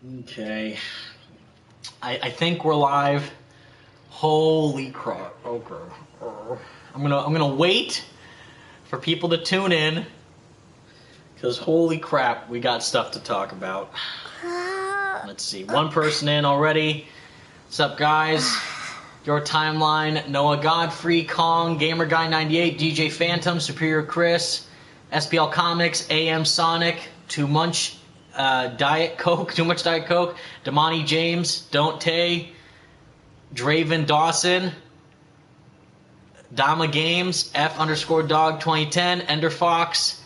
Okay. I think we're live. Holy crap. Okay. I'm gonna wait for people to tune in. Because holy crap, we got stuff to talk about. Let's see. One person in already. What's up, guys? Your Timeline, Noah Godfrey, Kong, Gamer Guy 98, DJ Phantom, Superior Chris, SPL Comics, AM Sonic, Too Much Diet Coke, Damani James, Don't Tay, Draven Dawson, Dama Games, F_dog 2010, Ender Fox,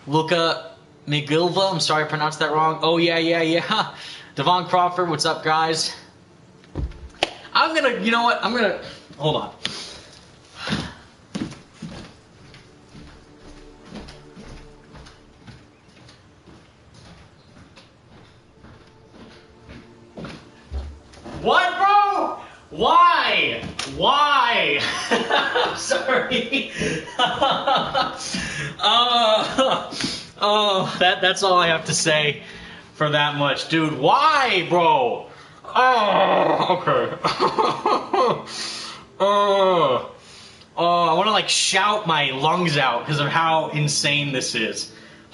Luca McGilva, I'm sorry I pronounced that wrong. Oh yeah. Devon Crawford, what's up, guys? You know what? Hold on. What, bro? Why? I'm sorry. That's all I have to say for that much. Dude, why, bro? Oh, okay. I want to like shout my lungs out because of how insane this is.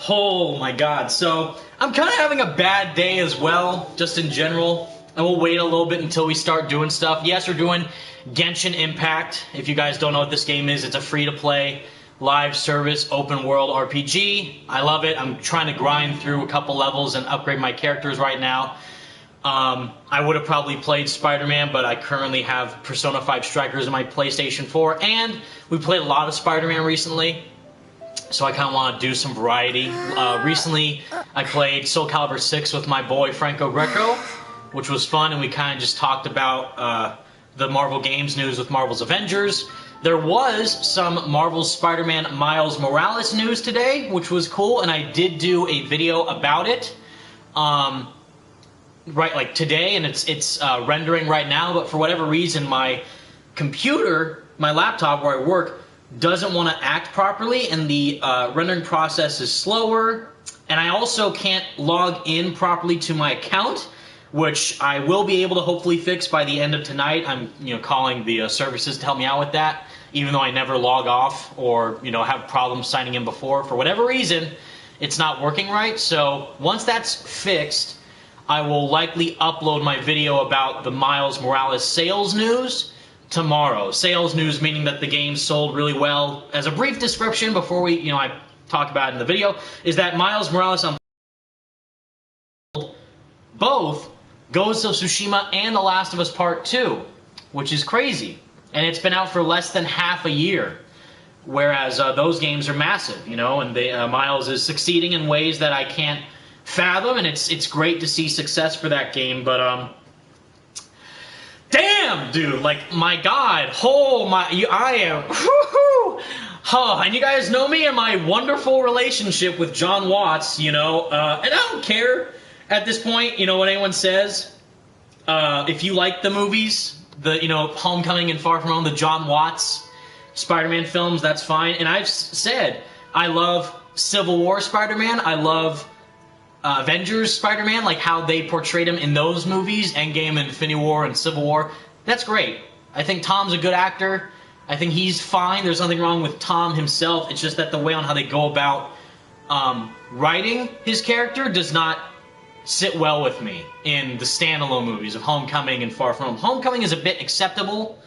Oh my god. So, I'm kind of having a bad day as well, just in general. And we'll wait a little bit until we start doing stuff. Yes, we're doing Genshin Impact. If you guys don't know what this game is, it's a free-to-play, live service, open world RPG. I love it. I'm trying to grind through a couple levels and upgrade my characters right now. I would have probably played Spider-Man, but I currently have Persona 5 Strikers on my PlayStation 4, and we played a lot of Spider-Man recently, so I kind of want to do some variety. Recently, I played Soul Calibur 6 with my boy Franco Greco, which was fun, and we kind of just talked about the Marvel Games news with Marvel's Avengers. There was some Marvel's Spider-Man Miles Morales news today, which was cool, and I did do a video about it. Right, like today, and it's rendering right now, but for whatever reason, my computer, my laptop where I work, doesn't want to act properly, and the rendering process is slower, and I also can't log in properly to my account, which I will be able to hopefully fix by the end of tonight. I'm calling the services to help me out with that, even though I never log off or have problems signing in before. For whatever reason, it's not working right, so once that's fixed, I will likely upload my video about the Miles Morales sales news tomorrow. Sales news meaning that the game sold really well. As a brief description before I talk about it in the video, is that Miles Morales on both Ghost of Tsushima and The Last of Us Part 2, which is crazy. And it's been out for less than half a year, whereas those games are massive, and Miles is succeeding in ways that I can't fathom, and it's great to see success for that game, but damn, dude, like, my god, I am, and you guys know me and my wonderful relationship with Jon Watts, and I don't care at this point, what anyone says. If you like the movies, the Homecoming and Far From Home, the Jon Watts Spider-Man films, that's fine, and I've said I love Civil War Spider-Man, I love Avengers Spider-Man, like how they portrayed him in those movies, Endgame, Infinity War, and Civil War. That's great. I think Tom's a good actor. I think he's fine. There's nothing wrong with Tom himself. It's just that the way on how they go about writing his character does not sit well with me in the standalone movies of Homecoming and Far From Home. Homecoming is a bit acceptable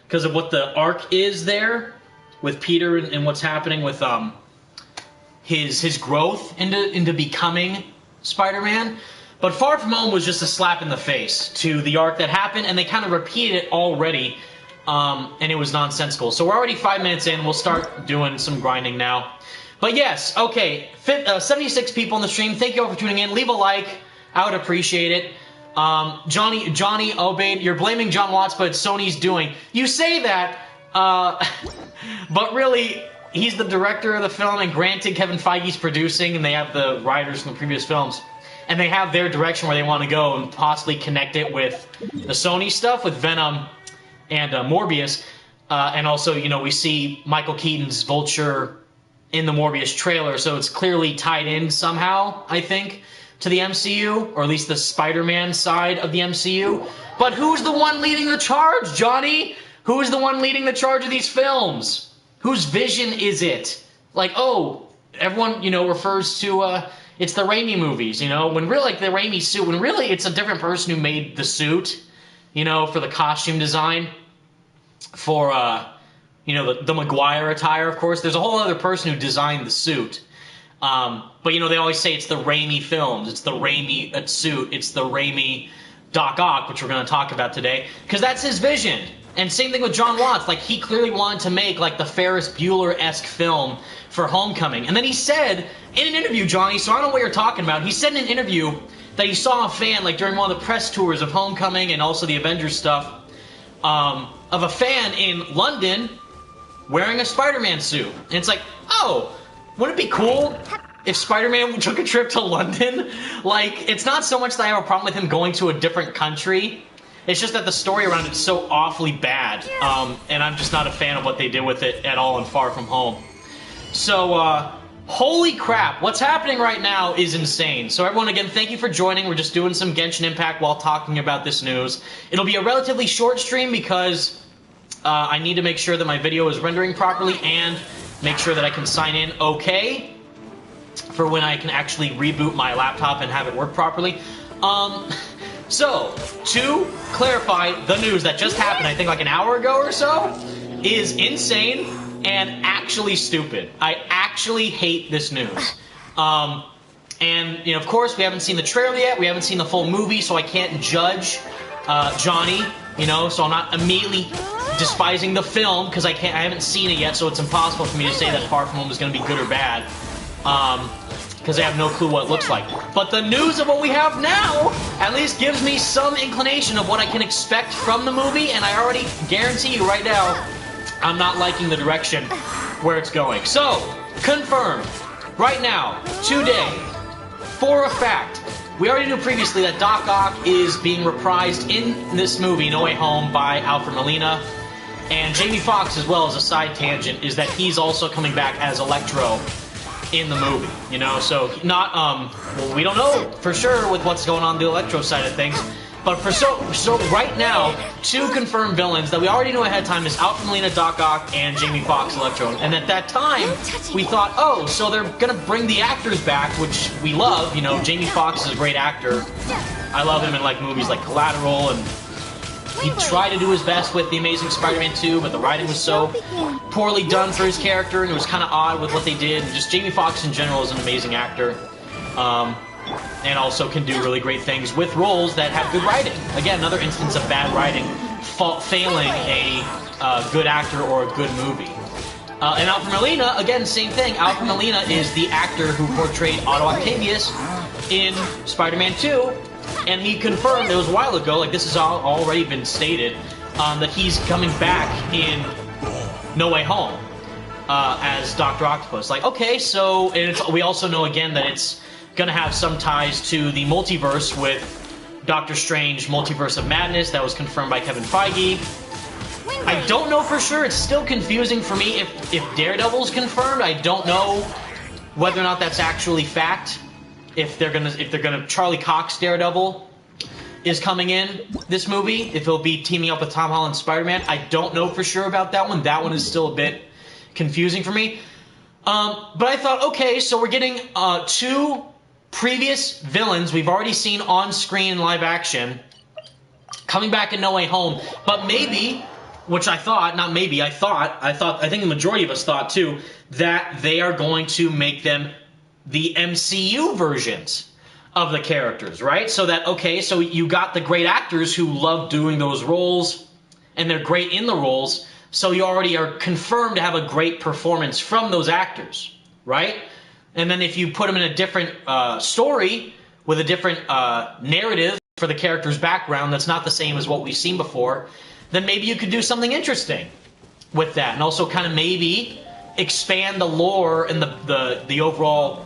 because of what the arc is there with Peter and what's happening with his growth into becoming Spider-Man, but Far From Home was just a slap in the face to the arc that happened, and they kind of repeated it already, and it was nonsensical. So we're already 5 minutes in, we'll start doing some grinding now. But yes, okay, 76 people in the stream, thank you all for tuning in, leave a like, I would appreciate it. Johnny Obaid, you're blaming Jon Watts, but it's Sony's doing. You say that, but really, he's the director of the film, and granted, Kevin Feige's producing, and they have the writers from the previous films, and they have their direction where they want to go and possibly connect it with the Sony stuff, with Venom and Morbius, and also, we see Michael Keaton's Vulture in the Morbius trailer, so it's clearly tied in somehow, I think, to the MCU, or at least the Spider-Man side of the MCU. But who's the one leading the charge, Johnny? Who is the one leading the charge of these films? Whose vision is it? Like, oh, everyone, refers to, it's the Raimi movies, when really, like, the Raimi suit, when really it's a different person who made the suit, for the costume design, for, the Maguire attire, of course. There's a whole other person who designed the suit. But, they always say it's the Raimi films, it's the Raimi suit, it's the Raimi Doc Ock, which we're going to talk about today, because that's his vision. And same thing with Jon Watts. Like, he clearly wanted to make, like, the Ferris Bueller-esque film for Homecoming. And then he said, in an interview, Johnny, so I don't know what you're talking about, he said in an interview that he saw a fan, like, during one of the press tours of Homecoming and also the Avengers stuff, of a fan in London wearing a Spider-Man suit. And it's like, oh, wouldn't it be cool if Spider-Man took a trip to London? Like, it's not so much that I have a problem with him going to a different country. It's just that the story around it is so awfully bad, and I'm just not a fan of what they did with it at all in Far From Home. So, holy crap, what's happening right now is insane. So everyone, again, thank you for joining. We're just doing some Genshin Impact while talking about this news. It'll be a relatively short stream because I need to make sure that my video is rendering properly and make sure that I can sign in okay for when I can actually reboot my laptop and have it work properly. So, to clarify, the news that just happened, I think like an hour ago or so, is insane and actually stupid. I actually hate this news. And, of course, we haven't seen the trailer yet, we haven't seen the full movie, so I can't judge Johnny, so I'm not immediately despising the film, because I haven't seen it yet, so it's impossible for me to say that Far From Home is going to be good or bad. Because I have no clue what it looks like. But the news of what we have now at least gives me some inclination of what I can expect from the movie, and I already guarantee you right now, I'm not liking the direction where it's going. So, confirmed, right now, today, for a fact, we already knew previously that Doc Ock is being reprised in this movie, No Way Home, by Alfred Molina, and Jamie Foxx, as well as a side tangent, is that he's also coming back as Electro in the movie, so not, well, we don't know for sure with what's going on the Electro side of things, but so right now, two confirmed villains that we already knew ahead of time is Alfred Molina, Doc Ock, and Jamie Foxx, Electro, and at that time, we thought, oh, so they're gonna bring the actors back, which we love, Jamie Foxx is a great actor, I love him in, like, movies like Collateral, and he tried to do his best with The Amazing Spider-Man 2, but the writing was so poorly done for his character, and it was kind of odd with what they did. And just Jamie Foxx in general is an amazing actor, and also can do really great things with roles that have good writing. Again, another instance of bad writing failing a good actor or a good movie. And Alfred Molina, again, same thing. Alfred Molina is the actor who portrayed Otto Octavius in Spider-Man 2. And he confirmed, it was a while ago, like this has already been stated, that he's coming back in No Way Home as Dr. Octopus. Like, okay, so, and we also know again that it's going to have some ties to the multiverse with Doctor Strange Multiverse of Madness. That was confirmed by Kevin Feige. I don't know for sure. It's still confusing for me if Daredevil's confirmed. I don't know whether or not that's actually fact. If they're gonna Charlie Cox Daredevil is coming in this movie, if he'll be teaming up with Tom Holland's Spider-Man, I don't know for sure about that one. That one is still a bit confusing for me. But I thought, okay, so we're getting two previous villains we've already seen on screen in live action coming back in No Way Home, but maybe, which I thought, not maybe, I think the majority of us thought too, that they are going to make them the MCU versions of the characters, right? So that, okay, so you got the great actors who love doing those roles, and they're great in the roles, so you already are confirmed to have a great performance from those actors, right? And then if you put them in a different story, with a different narrative for the character's background that's not the same as what we've seen before, then maybe you could do something interesting with that, and also kind of maybe expand the lore and the overall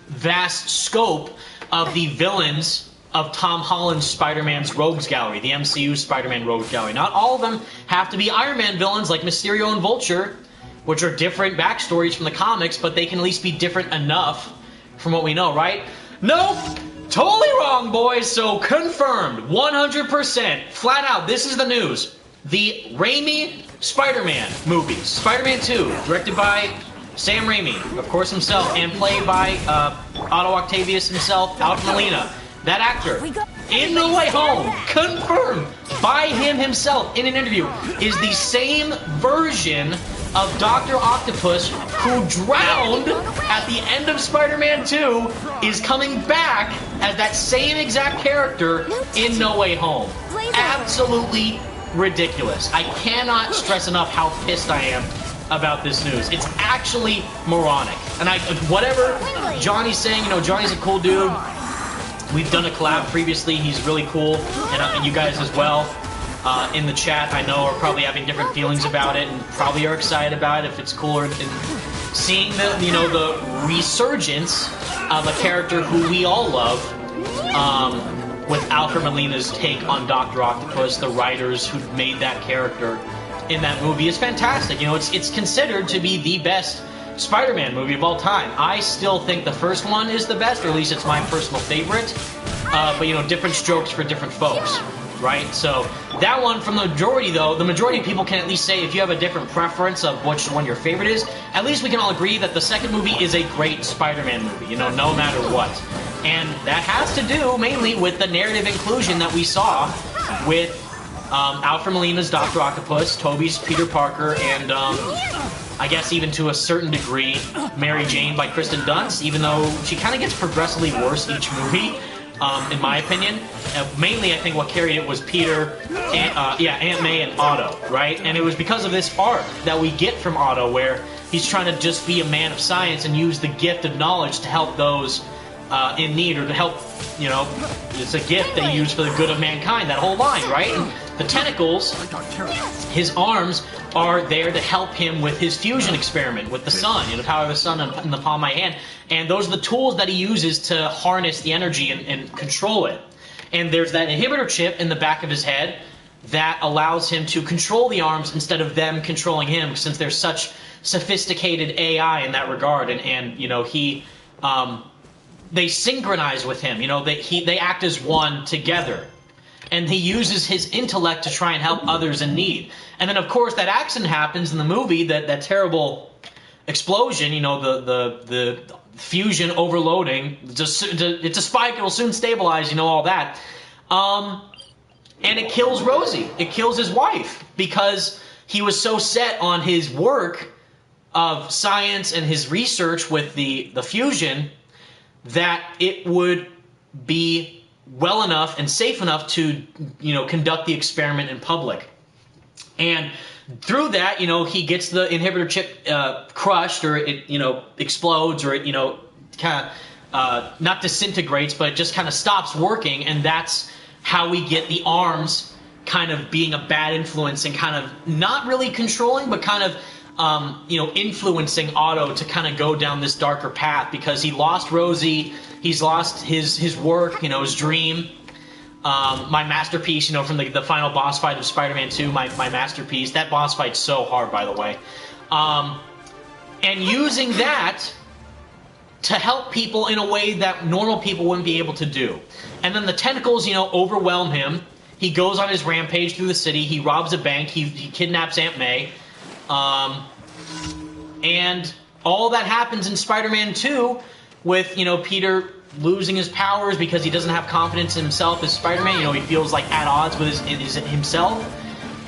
vast scope of the villains of Tom Holland's Spider-Man's Rogues Gallery, the MCU Spider-Man Rogues Gallery. Not all of them have to be Iron Man villains like Mysterio and Vulture, which are different backstories from the comics, but they can at least be different enough from what we know, right? Nope. Totally wrong, boys. So confirmed, 100%, flat out, this is the news. The Raimi Spider-Man movies, Spider-Man 2, directed by Sam Raimi, of course himself, and played by Otto Octavius himself, Alfred Molina. That actor, in No Way Home, confirmed by him himself in an interview, is the same version of Dr. Octopus who drowned at the end of Spider-Man 2 is coming back as that same exact character in No Way Home. Absolutely ridiculous. I cannot stress enough how pissed I am about this news. It's actually moronic. And whatever Johnny's saying, you know, Johnny's a cool dude. We've done a collab previously. He's really cool, and you guys as well. In the chat, I know, are probably having different feelings about it, and probably are excited about it if it's cooler. And seeing the resurgence of a character who we all love, with Alfred Molina's take on Dr. Octopus, the writers who made that character in that movie, is fantastic. You know, it's considered to be the best Spider-Man movie of all time. I still think the first one is the best, or at least it's my personal favorite. But you know, different strokes for different folks, right? So that one, from the majority though, the majority of people can at least say if you have a different preference of which one your favorite is, at least we can all agree that the second movie is a great Spider-Man movie, you know, no matter what. And that has to do mainly with the narrative inclusion that we saw with Alfred Molina's Dr. Octopus, Tobey's Peter Parker, and I guess even to a certain degree, Mary Jane by Kristen Dunst, even though she kind of gets progressively worse each movie, in my opinion. Mainly, I think what carried it was Peter, Aunt May, and Otto, right? And it was because of this arc that we get from Otto, where he's trying to just be a man of science and use the gift of knowledge to help those in need, or to help, you know, it's a gift they use for the good of mankind, that whole line, right? And the tentacles, his arms, are there to help him with his fusion experiment with the sun, you know, the power of the sun in the palm of my hand. And those are the tools that he uses to harness the energy and control it. And there's that inhibitor chip in the back of his head that allows him to control the arms instead of them controlling him, since there's such sophisticated AI in that regard. And you know, they synchronize with him, you know, they act as one together. And he uses his intellect to try and help others in need. And then, of course, that accident happens in the movie, that terrible explosion, you know, the fusion overloading. It's a spike, it'll soon stabilize, you know, all that. And it kills Rosie. It kills his wife, because he was so set on his work of science and his research with the fusion that it would be well enough and safe enough to, you know, conduct the experiment in public. And through that, you know, he gets the inhibitor chip crushed, or it, you know, explodes, or it, you know, kind of not disintegrates, but it just kind of stops working. And that's how we get the arms kind of being a bad influence and kind of not really controlling, but kind of you know, influencing Otto to kind of go down this darker path, because he lost Rosie, he's lost his work, you know, his dream, my masterpiece, you know, from the final boss fight of Spider-Man 2, my masterpiece. That boss fight's so hard, by the way. And using that to help people in a way that normal people wouldn't be able to do. And then the tentacles, you know, overwhelm him. He goes on his rampage through the city, he robs a bank, he kidnaps Aunt May. And all that happens in Spider-Man 2 with, you know, Peter losing his powers because he doesn't have confidence in himself as Spider-Man. You know, he feels like at odds with himself.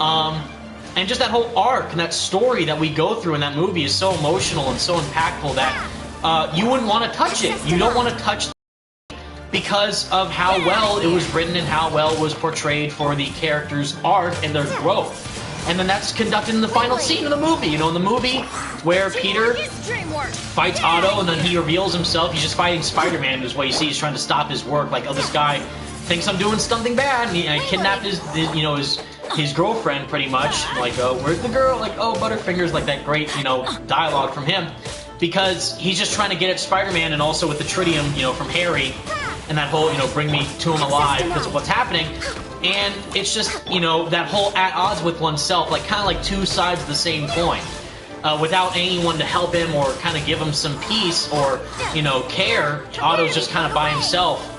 And just that whole arc and that story that we go through in that movie is so emotional and so impactful that you wouldn't want to touch it. You don't want to touch it because of how well it was written and how well it was portrayed for the characters' arc and their growth. And then that's conducted in the final scene of the movie. You know, in the movie where Peter fights Otto and then he reveals himself. He's just fighting Spider-Man is what you see. He's trying to stop his work. Like, oh, this guy thinks I'm doing something bad. And I kidnapped his girlfriend, pretty much. Like, oh, where's the girl? Like, oh, Butterfingers. Like, that great, you know, dialogue from him. Because he's just trying to get at Spider-Man, and also with the tritium, you know, from Harry. And that whole, you know, bring me to him alive because of what's happening. And it's just, you know, that whole at odds with oneself, like kind of like two sides of the same coin. without anyone to help him or kind of give him some peace or, you know, care. Otto's just kind of by himself,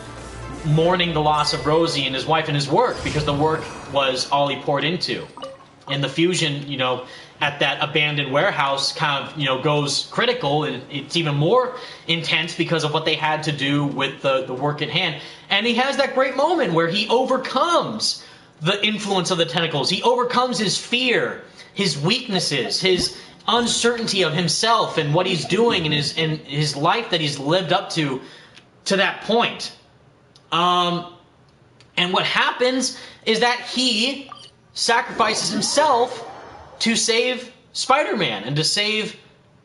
mourning the loss of Rosie and his wife and his work, because the work was all he poured into. And the fusion, you know, at that abandoned warehouse kind of, you know, goes critical, and it's even more intense because of what they had to do with the work at hand. And he has that great moment where he overcomes the influence of the tentacles. He overcomes his fear, his weaknesses, his uncertainty of himself and what he's doing in his life that he's lived up to that point. And what happens is that he sacrifices himself to save Spider-Man and to save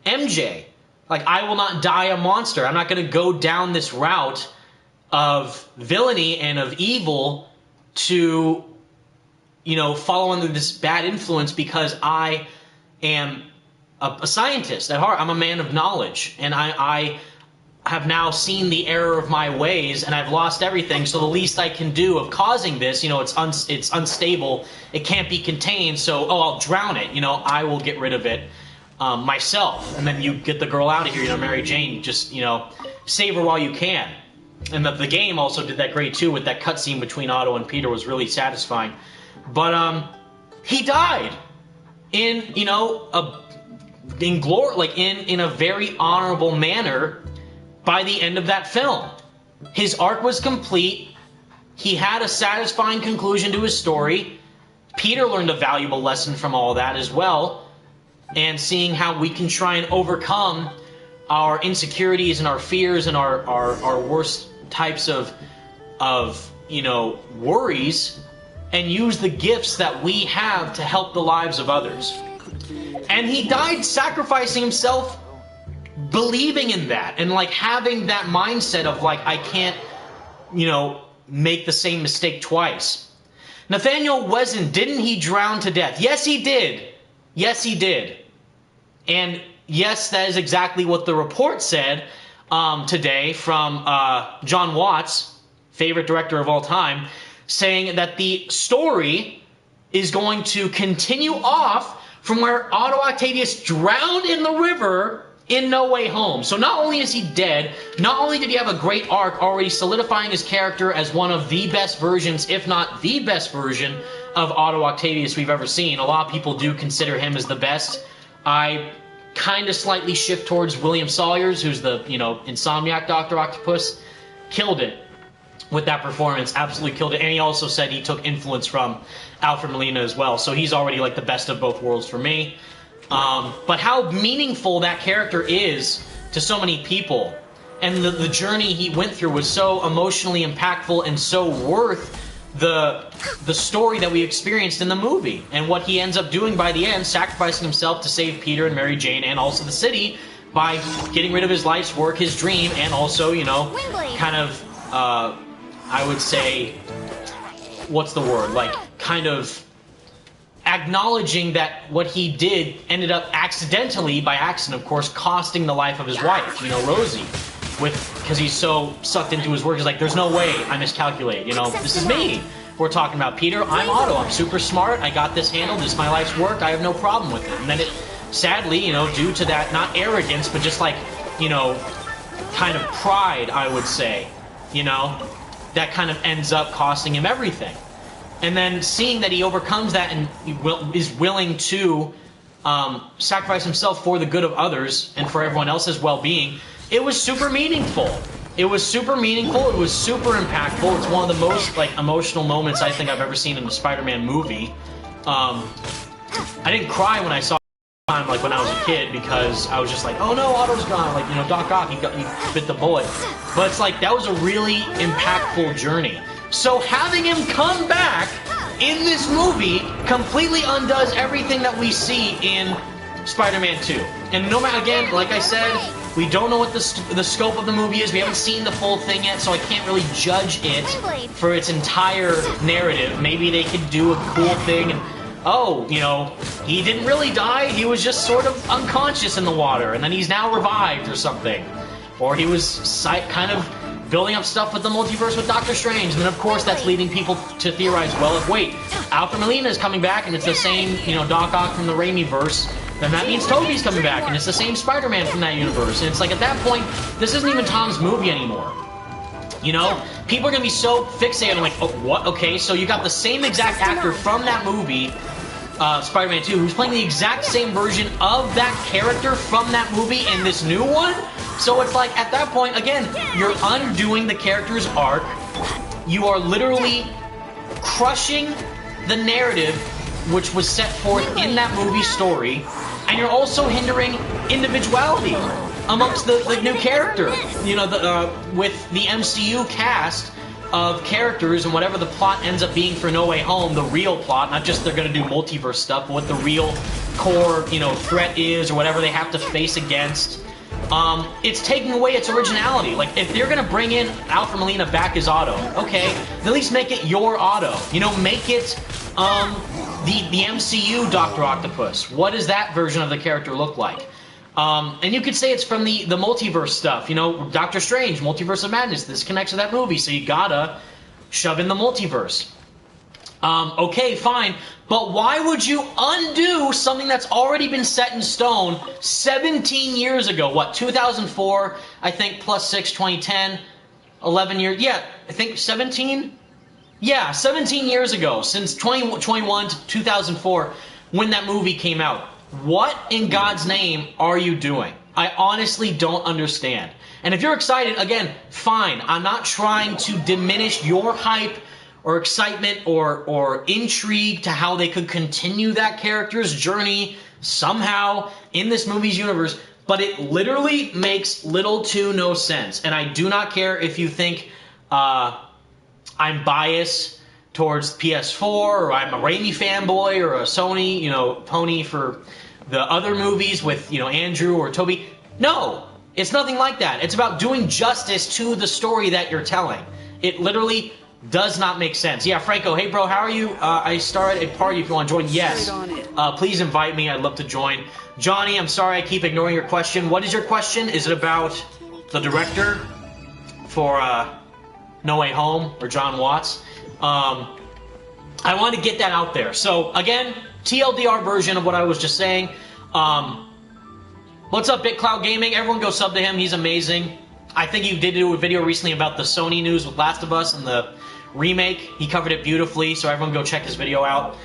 MJ. Like, I will not die a monster. I'm not going to go down this route of villainy and of evil to, you know, follow under this bad influence, because I am a scientist at heart. I'm a man of knowledge, and I have now seen the error of my ways, and I've lost everything. So the least I can do of causing this, you know, it's unstable, it can't be contained. So I'll drown it. You know, I will get rid of it myself. And then you get the girl out of here. You know, Mary Jane, just, you know, save her while you can. And the game also did that great too, with that cutscene between Otto and Peter was really satisfying. But he died in, you know, in glory, like in a very honorable manner. By the end of that film, his arc was complete. He had a satisfying conclusion to his story. Peter learned a valuable lesson from all that as well, and seeing how we can try and overcome our insecurities and our fears and our worst types of you know, worries, and use the gifts that we have to help the lives of others. And he died sacrificing himself, believing in that, and like having that mindset of like, I can't, you know, make the same mistake twice. Nathaniel Wesson, didn't he drown to death? Yes, he did. Yes, he did. And yes, that is exactly what the report said today from Jon Watts, favorite director of all time, saying that the story is going to continue off from where Otto Octavius drowned in the river in No Way Home. So not only is he dead, not only did he have a great arc already solidifying his character as one of the best versions, if not the best version, of Otto Octavius we've ever seen. A lot of people do consider him as the best. I kind of slightly shift towards William Sawyers, who's the, you know, Insomniac Dr. Octopus. Killed it with that performance, absolutely killed it. And he also said he took influence from Alfred Molina as well. So he's already like the best of both worlds for me. But how meaningful that character is to so many people, and the journey he went through was so emotionally impactful and so worth the story that we experienced in the movie, and what he ends up doing by the end, sacrificing himself to save Peter and Mary Jane and also the city by getting rid of his life's work, his dream, and also, you know, kind of, I would say, what's the word, like, kind of acknowledging that what he did ended up accidentally, by accident of course, costing the life of his wife, you know, Rosie, because he's so sucked into his work. He's like, there's no way I miscalculate, you know, this is me we're talking about. Peter, I'm Otto, I'm super smart, I got this handled, this is my life's work, I have no problem with it. And then it, sadly, you know, due to that, not arrogance, but just like, you know, kind of pride, I would say, you know, that kind of ends up costing him everything. And then seeing that he overcomes that and is willing to sacrifice himself for the good of others and for everyone else's well-being, it was super meaningful. It was super meaningful. It was super impactful. It's one of the most like emotional moments I think I've ever seen in a Spider-Man movie. I didn't cry when I saw it, like when I was a kid, because I was just like, oh no, Otto's gone. Like, you know, Doc Ock, he bit the bullet. But it's like, that was a really impactful journey. So having him come back in this movie completely undoes everything that we see in Spider-Man 2. And no matter, again, like I said, we don't know what the scope of the movie is. We haven't seen the full thing yet, so I can't really judge it for its entire narrative. Maybe they could do a cool thing and, oh, you know, he didn't really die. He was just sort of unconscious in the water, and then he's now revived or something. Or he was kind of building up stuff with the multiverse with Doctor Strange, and then of course that's leading people to theorize, well, if wait, Alfred Molina is coming back and it's the same, you know, Doc Ock from the Raimi verse, then that means Tobey's coming back, and it's the same Spider-Man from that universe. And it's like, at that point, this isn't even Tom's movie anymore. You know? People are going to be so fixated on, like, oh, what? Okay, so you got the same exact actor from that movie, Spider-Man 2, who's playing the exact same version of that character from that movie in this new one? So it's like, at that point, again, you're undoing the character's arc. You are literally crushing the narrative which was set forth in that movie story, and you're also hindering individuality amongst the new character. You know, with the MCU cast of characters and whatever the plot ends up being for No Way Home, the real plot, not just they're going to do multiverse stuff, but what the real core, you know, threat is or whatever they have to face against. It's taking away its originality. Like, if they're going to bring in Alfred Molina back as Otto, okay, at least make it your Otto. You know, make it the MCU Dr. Octopus. What does that version of the character look like? And you could say it's from the multiverse stuff. You know, Doctor Strange, Multiverse of Madness. This connects to that movie, so you gotta shove in the multiverse. Okay, fine. But why would you undo something that's already been set in stone 17 years ago? What, 2004, I think, plus 6, 2010, 11 years. Yeah, I think 17? Yeah, 17 years ago, since 2021 to 2004, when that movie came out. What in God's name are you doing? I honestly don't understand. And if you're excited, again, fine. I'm not trying to diminish your hype or excitement or intrigue to how they could continue that character's journey somehow in this movie's universe, but it literally makes little to no sense. And I do not care if you think I'm biased towards PS4 or I'm a Raimi fanboy or a Sony, you know, pony for the other movies with, you know, Andrew or Tobey. No, it's nothing like that. It's about doing justice to the story that you're telling. It literally does not make sense. Yeah, Franco, hey bro, how are you? I started a party if you want to join. Yes. Please invite me. I'd love to join. Johnny, I'm sorry I keep ignoring your question. What is your question? Is it about the director for No Way Home or Jon Watts? I want to get that out there. So, again, TLDR version of what I was just saying. What's up, BitCloud Gaming? Everyone go sub to him. He's amazing. I think he did do a video recently about the Sony news with Last of Us and the remake. He covered it beautifully, so everyone go check his video out.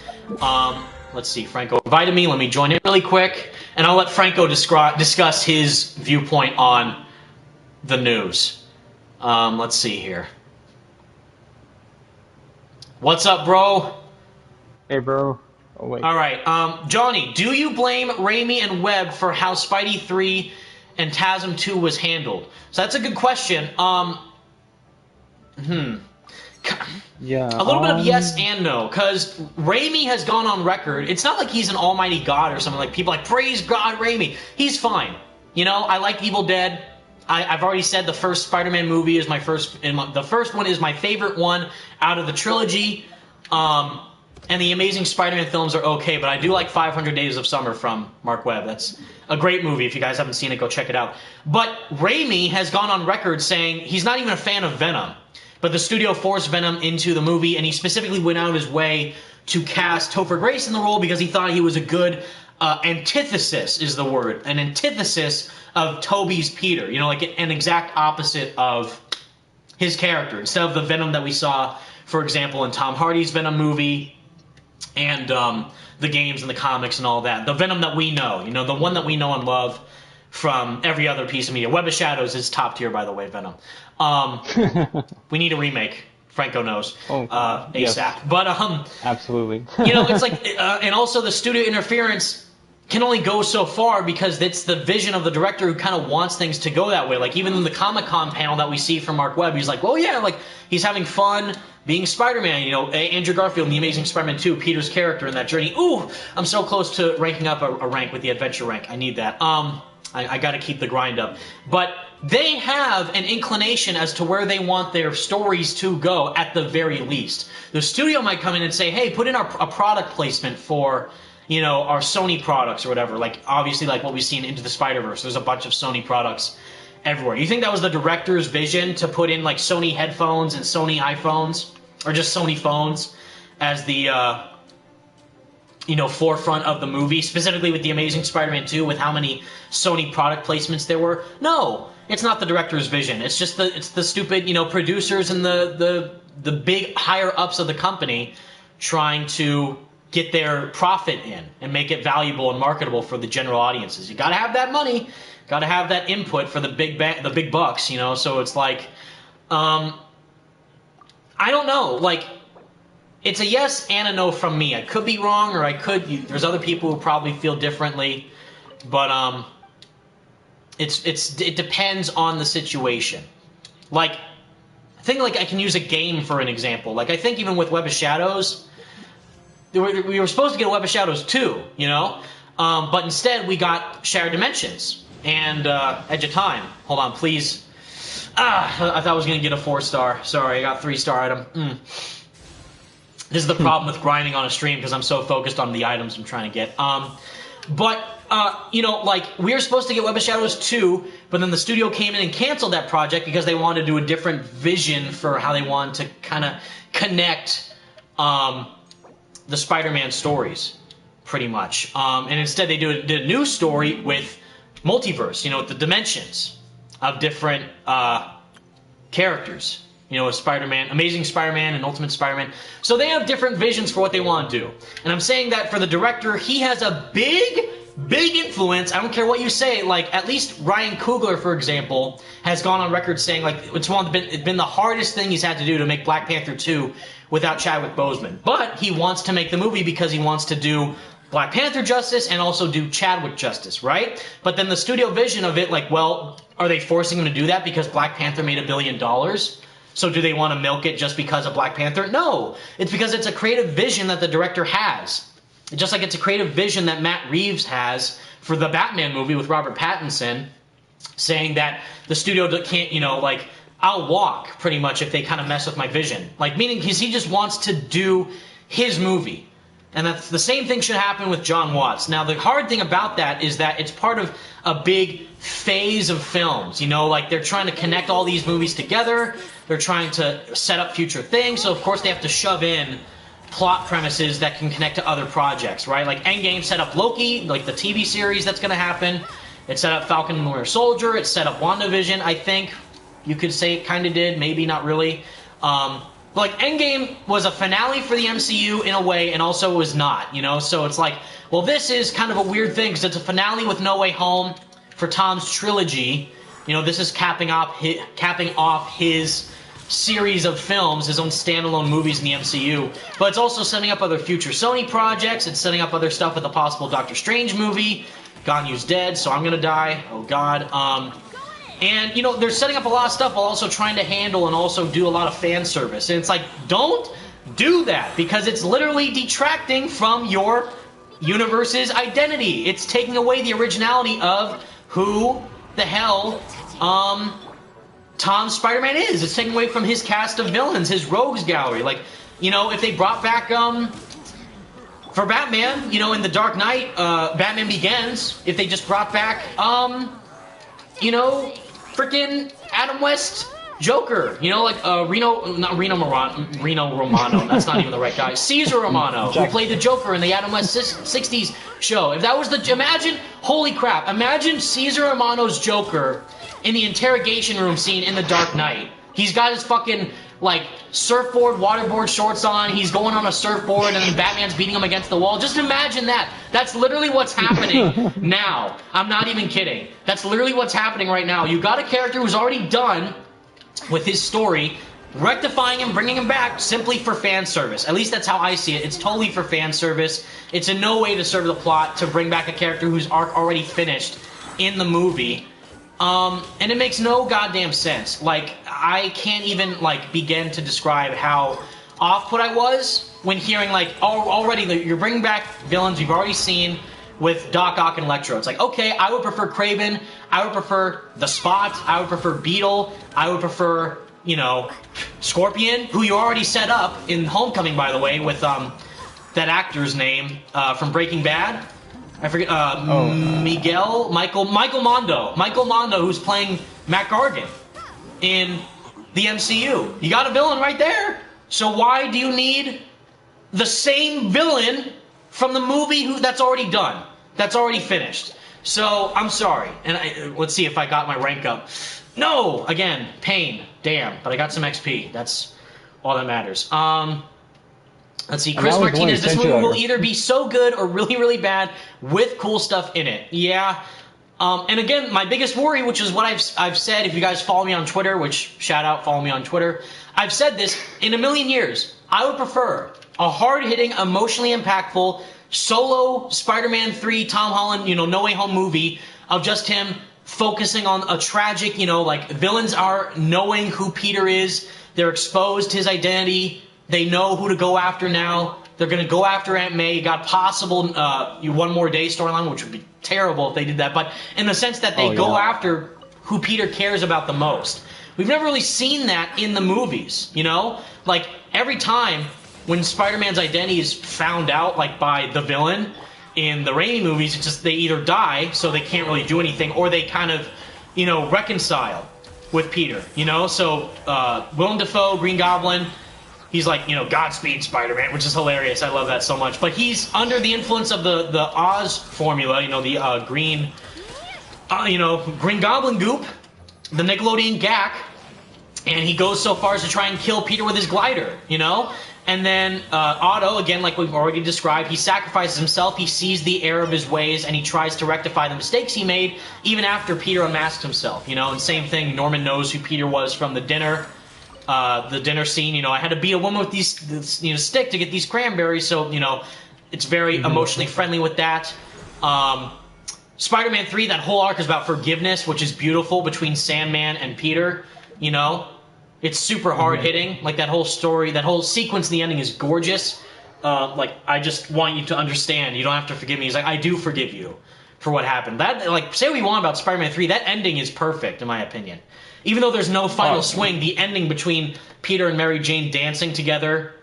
Let's see, Franco invited me. Let me join in really quick, and I'll let Franco discuss his viewpoint on the news. Let's see here. What's up, bro? Hey, bro. Oh, wait. All right, Johnny, do you blame Raimi and Webb for how Spidey 3 and TASM 2 was handled? So that's a good question. Yeah. A little bit of yes and no, because Raimi has gone on record. It's not like he's an almighty god or something. Like, people like, praise God, Raimi. He's fine. You know, I like Evil Dead. I've already said the first Spider-Man movie is my first. The first one is my favorite one out of the trilogy. And the Amazing Spider-Man films are okay, but I do like 500 Days of Summer from Mark Webb. That's a great movie. If you guys haven't seen it, go check it out. But Raimi has gone on record saying he's not even a fan of Venom, but the studio forced Venom into the movie, and he specifically went out of his way to cast Topher Grace in the role because he thought he was a good antithesis is the word, an antithesis of Tobey's Peter. You know, like an exact opposite of his character. Instead of the Venom that we saw, for example, in Tom Hardy's Venom movie, and the games and the comics and all that. The Venom that we know, you know, the one that we know and love from every other piece of media. Web of Shadows is top tier, by the way, Venom. We need a remake. Franco knows. ASAP. Yes. But, absolutely. You know, it's like, and also the studio interference can only go so far because it's the vision of the director who kind of wants things to go that way. Like, even in the Comic-Con panel that we see from Mark Webb, he's like, well, yeah, like, he's having fun being Spider-Man, you know, Andrew Garfield in The Amazing Spider-Man 2, Peter's character in that journey. Ooh, I'm so close to ranking up a rank with the adventure rank. I need that. I got to keep the grind up. But they have an inclination as to where they want their stories to go at the very least. The studio might come in and say, hey, put in a product placement for, you know, our Sony products or whatever. Like, obviously, like what we've seen Into the Spider-Verse. There's a bunch of Sony products everywhere. You think that was the director's vision to put in, like, Sony headphones and Sony iPhones? Or just Sony phones as the forefront of the movie, specifically with The Amazing Spider-Man 2, with how many Sony product placements there were. No, it's not the director's vision. It's just the stupid, producers and the big higher ups of the company trying to get their profit in and make it valuable and marketable for the general audiences. You got to have that money, got to have that input for the big bucks, So it's like, I don't know, like, it's a yes and a no from me. I could be wrong, or there's other people who probably feel differently, but it depends on the situation. Like, I think like I can use a game for an example. Like, I think even with Web of Shadows, we were supposed to get a Web of Shadows 2, but instead we got Shattered Dimensions and Edge of Time. Hold on, please. I thought I was going to get a 4-star. Sorry, I got 3-star item. This is the problem with grinding on a stream because I'm so focused on the items I'm trying to get. Like, we were supposed to get Web of Shadows 2, but then the studio came in and canceled that project because they wanted to do a different vision for how they wanted to kind of connect the Spider-Man stories, pretty much. And instead they did a new story with multiverse, with the dimensions of different characters. Spider-Man, Amazing Spider-Man and Ultimate Spider-Man. So they have different visions for what they want to do. And I'm saying that for the director, he has a big influence. I don't care what you say. Like, at least Ryan Coogler, for example, has gone on record saying, like, it's been the hardest thing he's had to do to make Black Panther 2 without Chadwick Boseman. But he wants to make the movie because he wants to do Black Panther justice and also do Chadwick justice, right? But then the studio vision of it, like, well, are they forcing him to do that because Black Panther made $1 billion? So do they want to milk it just because of Black Panther? No. It's because it's a creative vision that the director has. Just like it's a creative vision that Matt Reeves has for the Batman movie with Robert Pattinson, saying that the studio can't, I'll walk, pretty much, if they kind of mess with my vision. Like, meaning because he just wants to do his movie. And that's the same thing should happen with Jon Watts. Now, the hard thing about that is that it's part of a big phase of films. Like, they're trying to connect all these movies together. They're trying to set up future things. So, of course, they have to shove in plot premises that can connect to other projects, right? Like, Endgame set up Loki, like the TV series that's going to happen. It set up Falcon and the Winter Soldier. It set up WandaVision, I think. You could say it kind of did, maybe not really. Like, Endgame was a finale for the MCU in a way, and also was not, So it's like, well, this is kind of a weird thing, because it's a finale with No Way Home for Tom's trilogy. This is capping off his series of films, his own standalone movies in the MCU. But it's also setting up other future Sony projects. It's setting up other stuff with a possible Doctor Strange movie. Ganyu's dead, so I'm gonna die. Oh, God. And, they're setting up a lot of stuff while also trying to handle and also do a lot of fan service. And it's like, don't do that, because it's literally detracting from your universe's identity. It's taking away the originality of who the hell Tom's Spider-Man is. It's taking away from his cast of villains, his rogues gallery. Like, if they brought back, for Batman, in The Dark Knight, Batman Begins, if they just brought back, freaking Adam West Joker, like Reno Romano, that's not even the right guy. Caesar Romano, who played the Joker in the Adam West 60s show. If that was holy crap, imagine Caesar Romano's Joker in the interrogation room scene in The Dark Knight. He's got his fucking, surfboard, waterboard shorts on. He's going on a surfboard, and then Batman's beating him against the wall. Just imagine that. That's literally what's happening now. I'm not even kidding. That's literally what's happening right now. You got a character who's already done with his story, rectifying him, bringing him back simply for fan service. At least that's how I see it. It's totally for fan service. It's in no way to serve the plot to bring back a character whose arc already finished in the movie. And it makes no goddamn sense. I can't even, begin to describe how off-put I was when hearing, already you're bringing back villains you've already seen with Doc Ock and Electro. It's like, okay, I would prefer Kraven, I would prefer The Spot, I would prefer Beetle, I would prefer, Scorpion, who you already set up in Homecoming, by the way, with, that actor's name, from Breaking Bad. I forget, Michael Mondo, who's playing Matt Gargan in the MCU. You got a villain right there. So why do you need the same villain from the movie that's already done. That's already finished. So, I'm sorry. And let's see if I got my rank up. No! Again, pain. Damn. But I got some XP. That's all that matters. Let's see. Chris Martinez, this movie will either be so good or really, really bad with cool stuff in it. Yeah. And again, my biggest worry, which is what I've said, if you guys follow me on Twitter, which, shout out, follow me on Twitter, I've said this, in a million years, I would prefer a hard-hitting, emotionally impactful, solo Spider-Man 3 Tom Holland, No Way Home movie of just him focusing on a tragic, like, villains are knowing who Peter is, they're exposed to his identity, they know who to go after now, they're going to go after Aunt May, you got possible One More Day storyline, which would be terrible if they did that, but in the sense that they go after who Peter cares about the most. We've never really seen that in the movies, Like, every time when Spider-Man's identity is found out, like, by the villain in the Raimi movies, it's just they either die, so they can't really do anything, or they kind of, reconcile with Peter, So, Willem Dafoe, Green Goblin, he's like, Godspeed, Spider-Man, which is hilarious. I love that so much. But he's under the influence of the Oz formula, the green Goblin goop, the Nickelodeon gack, and he goes so far as to try and kill Peter with his glider, And then Otto, again, like we've already described, he sacrifices himself, he sees the error of his ways, and he tries to rectify the mistakes he made, even after Peter unmasked himself, And same thing, Norman knows who Peter was from the dinner scene. I had to beat a woman with this stick to get these cranberries, so, it's very emotionally friendly with that. Spider-Man 3, that whole arc is about forgiveness, which is beautiful, between Sandman and Peter, It's super hard-hitting. Like, that whole story, that whole sequence in the ending is gorgeous. I just want you to understand. You don't have to forgive me. He's like, I do forgive you for what happened. That, say what you want about Spider-Man 3, that ending is perfect, in my opinion. Even though there's no final swing, the ending between Peter and Mary Jane dancing together,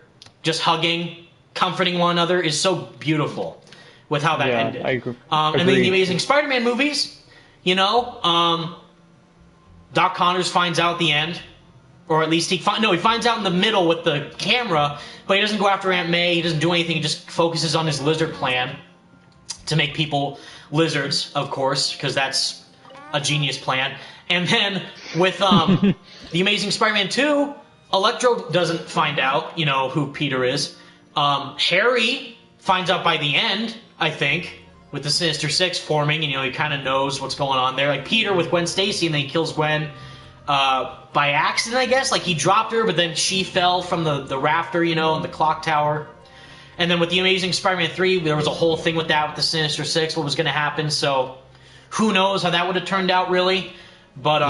just hugging, comforting one another, is so beautiful with how that ended. I agree. And then the Amazing Spider-Man movies, Doc Connors finds out at the end. Or at least he finds out in the middle with the camera, but he doesn't go after Aunt May, he doesn't do anything, he just focuses on his lizard plan to make people lizards, of course, because that's a genius plan. And then with The Amazing Spider-Man 2, Electro doesn't find out, who Peter is. Harry finds out by the end, I think, with the Sinister Six forming, and, he kind of knows what's going on there. Like Peter with Gwen Stacy, and then he kills Gwen by accident, I guess. Like, he dropped her, but then she fell from the rafter, in the clock tower. And then with The Amazing Spider-Man 3, there was a whole thing with that, with the Sinister Six, what was going to happen. So, who knows how that would have turned out, really. But,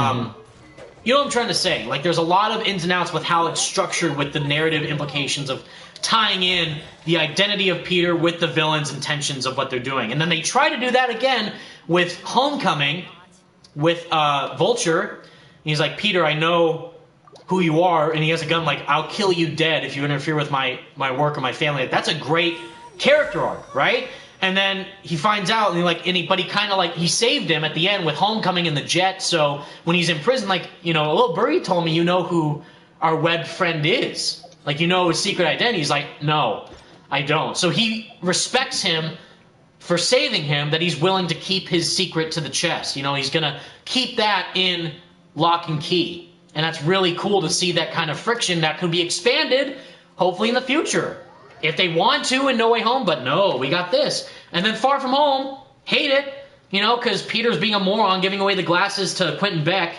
you know what I'm trying to say. Like, there's a lot of ins and outs with how it's structured with the narrative implications of tying in the identity of Peter with the villain's intentions of what they're doing. And then they try to do that again with Homecoming, with Vulture. He's like, Peter, I know who you are, and he has a gun like, I'll kill you dead if you interfere with my work or my family. That's a great character arc, right? And then he finds out, and he kind of he saved him at the end with Homecoming in the jet. So when he's in prison, a little birdie told me, who our web friend is. His secret identity. He's like, no, I don't. So he respects him for saving him, that he's willing to keep his secret to the chest. He's going to keep that in lock and key. And that's really cool to see that kind of friction that could be expanded, hopefully in the future. If they want to in No Way Home, but no, we got this. And then Far From Home, hate it, because Peter's being a moron, giving away the glasses to Quentin Beck,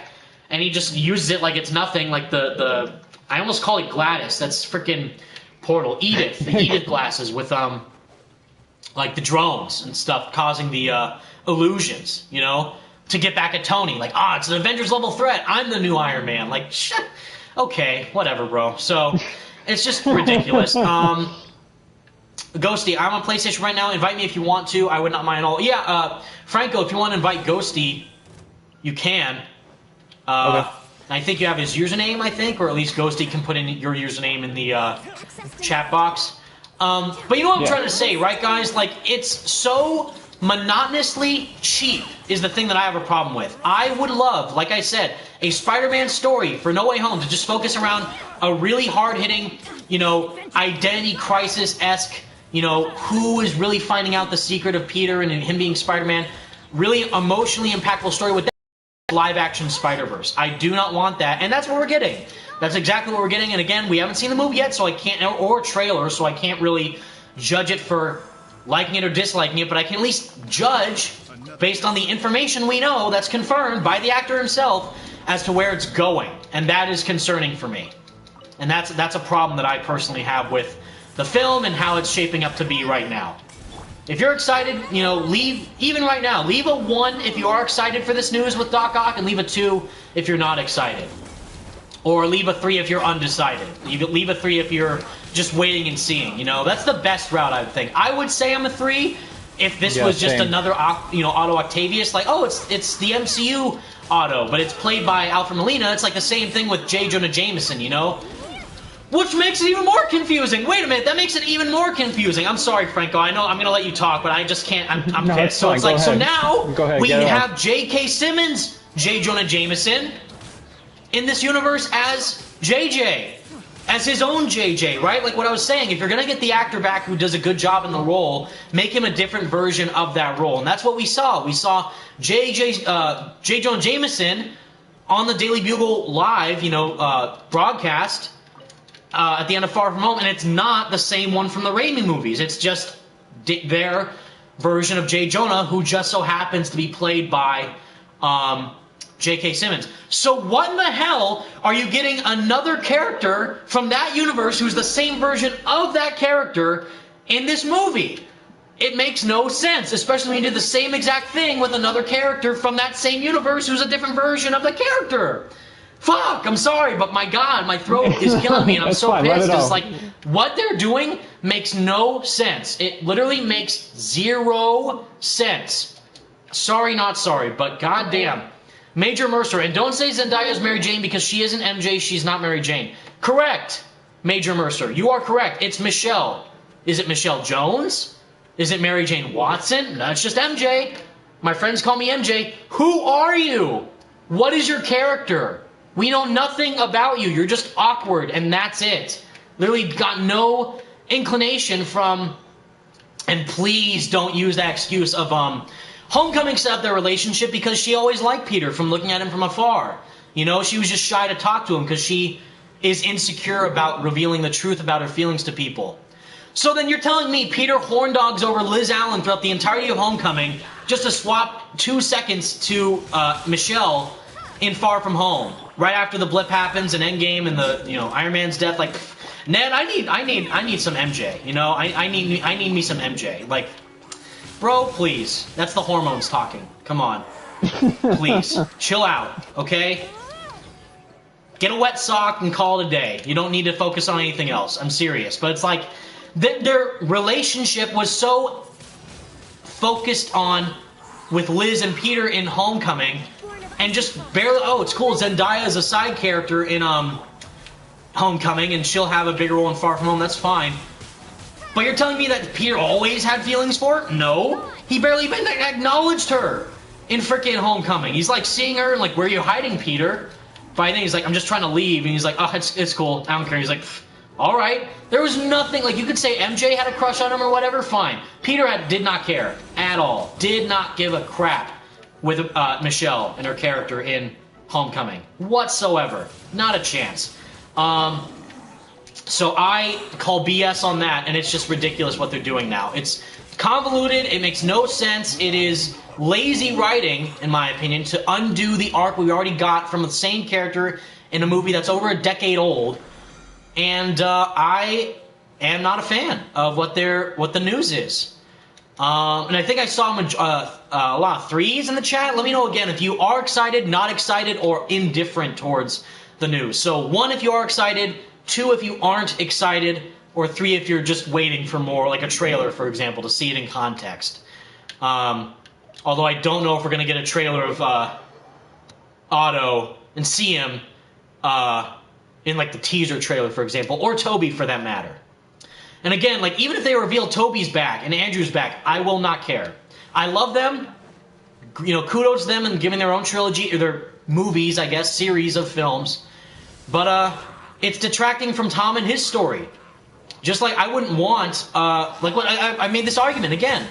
and he just uses it like it's nothing, like I almost call it Gladys, that's freaking Portal. Edith, the Edith glasses with, the drones and stuff causing the illusions, to get back at Tony. It's an Avengers level threat. I'm the new Iron Man. Shit. Okay, whatever, bro. So, it's just ridiculous. Ghosty, I'm on PlayStation right now. Invite me if you want to. I would not mind at all. Yeah, Franco, if you want to invite Ghosty, you can. Okay. I think you have his username, or at least Ghosty can put in your username in the chat box. But you know what I'm trying to say, right, guys? It's so monotonously cheap is the thing that I have a problem with. I would love, like I said, a Spider-Man story for No Way Home to just focus around a really hard-hitting, identity crisis-esque, you know, who is really finding out the secret of Peter and him being Spider-Man. Really emotionally impactful story with that live-action Spider-Verse. I do not want that, and that's what we're getting. That's exactly what we're getting, and again, we haven't seen the movie yet, so I can't, or trailer, so I can't really judge it for liking it or disliking it, but I can at least judge based on the information we know that's confirmed by the actor himself as to where it's going, and that is concerning for me. And that's a problem that I personally have with the film and how it's shaping up to be right now. If you're excited, you know, leave, even right now, leave a 1 if you are excited for this news with Doc Ock, and leave a 2 if you're not excited. Or leave a 3 if you're undecided. Leave a 3 if you're just waiting and seeing, you know. That's the best route, I would think. I would say I'm a 3 if this was just another, you know, Otto Octavius. Like, oh, it's the MCU Otto, but it's played by Alfred Molina. It's like the same thing with J. Jonah Jameson, you know. Which makes it even more confusing. Wait a minute, that makes it even more confusing. I'm sorry, Franco. I know I'm going to let you talk, but I just can't. I'm no, pissed. So it's like, so now we have J.K. Simmons, J. Jonah Jameson, in this universe as JJ, as his own JJ, right? Like what I was saying, if you're going to get the actor back who does a good job in the role, make him a different version of that role. And that's what we saw. We saw J. Jonah Jameson on the Daily Bugle live, you know, broadcast. At the end of Far From Home, and it's not the same one from the Raimi movies. It's just their version of J. Jonah, who just so happens to be played by J.K. Simmons. So what in the hell are you getting another character from that universe who's the same version of that character in this movie? It makes no sense, especially when you did the same exact thing with another character from that same universe who's a different version of the character. Fuck, I'm sorry, but my God, my throat is killing me, and I'm so pissed. It's like, what they're doing makes no sense. It literally makes 0 sense. Sorry, not sorry, but goddamn. Major Mercer, and don't say Zendaya's Mary Jane because she isn't MJ, she's not Mary Jane. Correct, Major Mercer, you are correct. It's Michelle. Is it Michelle Jones? Is it Mary Jane Watson? No, it's just MJ. My friends call me MJ. Who are you? What is your character? We know nothing about you. You're just awkward, and that's it. Literally got no inclination from... And please don't use that excuse of, Homecoming set up their relationship because she always liked Peter from looking at him from afar. You know, she was just shy to talk to him because she is insecure about revealing the truth about her feelings to people. So then you're telling me Peter horndogs over Liz Allen throughout the entirety of Homecoming just to swap 2 seconds to Michelle in Far From Home, right after the blip happens in Endgame and the, you know, Iron Man's death. Like, Ned, I need some MJ. You know, I need me some MJ. Like, bro, please. That's the hormones talking. Come on, please, chill out, okay? Get a wet sock and call it a day. You don't need to focus on anything else. I'm serious, but it's like their relationship was so focused on with Liz and Peter in Homecoming. And just barely, oh, it's cool, Zendaya is a side character in Homecoming, and she'll have a bigger role in Far From Home, that's fine. But you're telling me that Peter always had feelings for her? No. He barely even acknowledged her in frickin' Homecoming. He's like seeing her and like, where are you hiding, Peter? But I think he's like, I'm just trying to leave. And he's like, oh, it's cool, I don't care. He's like, alright. There was nothing, like you could say MJ had a crush on him or whatever, fine. Peter did not care at all. Did not give a crap with Michelle and her character in Homecoming whatsoever. Not a chance. So I call BS on that, and it's just ridiculous what they're doing now. It's convoluted, it makes no sense, it is lazy writing, in my opinion, to undo the arc we already got from the same character in a movie that's over a decade old, and I am not a fan of what the news is. And I think I saw a lot of 3s in the chat. Let me know again if you are excited, not excited, or indifferent towards the news. So 1 if you are excited, 2 if you aren't excited, or 3 if you're just waiting for more, like a trailer, for example, to see it in context. Although I don't know if we're going to get a trailer of Otto and see him in like the teaser trailer, for example, or Toby for that matter. And again, like, even if they reveal Toby's back and Andrew's back, I will not care. I love them. You know, kudos to them and giving their own trilogy, or their movies, I guess, series of films. But it's detracting from Tom and his story. Just like I wouldn't want, like what I made this argument again.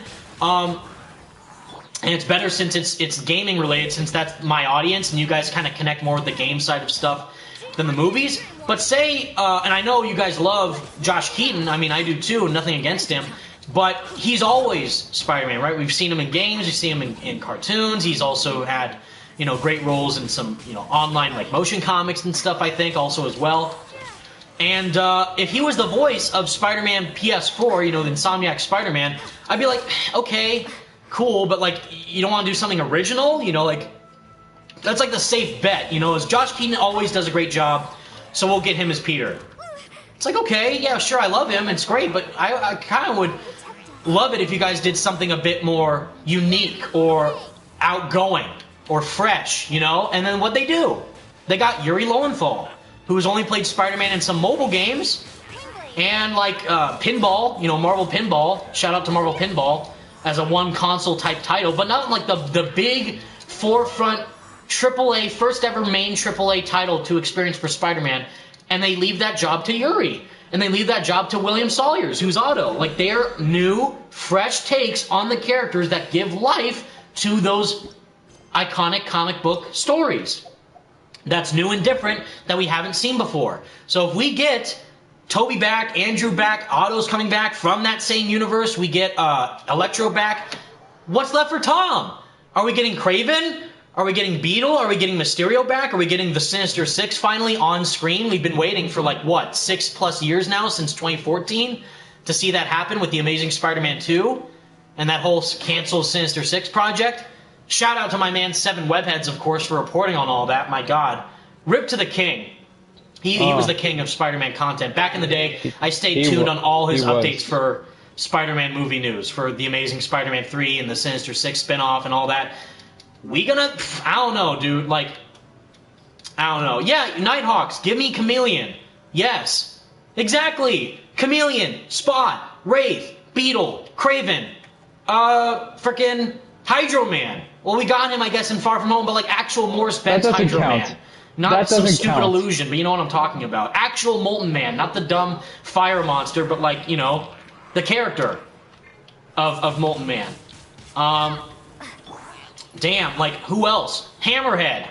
And it's better since it's gaming related, since that's my audience, and you guys kind of connect more with the game side of stuff than the movies. But say, and I know you guys love Josh Keaton. I mean, I do too. Nothing against him, but he's always Spider-Man, right? We've seen him in games, we've seen him in cartoons. He's also had, you know, great roles in some, you know, online like motion comics and stuff. I think also as well. And if he was the voice of Spider-Man PS4, you know, the Insomniac Spider-Man, I'd be like, okay, cool, but like, you don't want to do something original, you know, like, that's like the safe bet, you know, as Josh Keaton always does a great job, so we'll get him as Peter. It's like, okay, yeah, sure, I love him, it's great, but I kind of would love it if you guys did something a bit more unique or outgoing or fresh, you know, and then what they do, they got Yuri Lowenthal, who's only played Spider-Man in some mobile games, and like Pinball, you know, Marvel Pinball, shout out to Marvel Pinball, as a one console type title, but not like the big forefront AAA, first ever main AAA title to experience for Spider-Man, and they leave that job to Yuri, and they leave that job to William Sawyers, who's Otto. Like, they're new, fresh takes on the characters that give life to those iconic comic book stories. That's new and different that we haven't seen before. So if we get Toby back, Andrew back, Otto's coming back from that same universe, we get Electro back, what's left for Tom? Are we getting Kraven? Are we getting Beetle? Are we getting Mysterio back? Are we getting the Sinister Six finally on screen? We've been waiting for like, what, 6+ years now, since 2014, to see that happen with The Amazing Spider-Man 2 and that whole canceled Sinister Six project. Shout out to my man Seven Webheads, of course, for reporting on all that. My God. Rip to the king. He was the king of Spider-Man content. Back in the day, I stayed tuned on all his updates for Spider-Man movie news, for The Amazing Spider-Man 3 and the Sinister Six spinoff and all that. We gonna... I don't know, dude. Like, I don't know. Yeah, Nighthawks. Give me Chameleon. Yes. Exactly. Chameleon. Spot. Wraith. Beetle. Kraven. Frickin' Hydro Man. Well, we got him, I guess, in Far From Home, but like actual Morris Bent's Hydro Man. Not some stupid illusion, but you know what I'm talking about. Actual Molten Man, not the dumb fire monster, but like, you know, the character of Molten Man. Damn, like, who else? Hammerhead.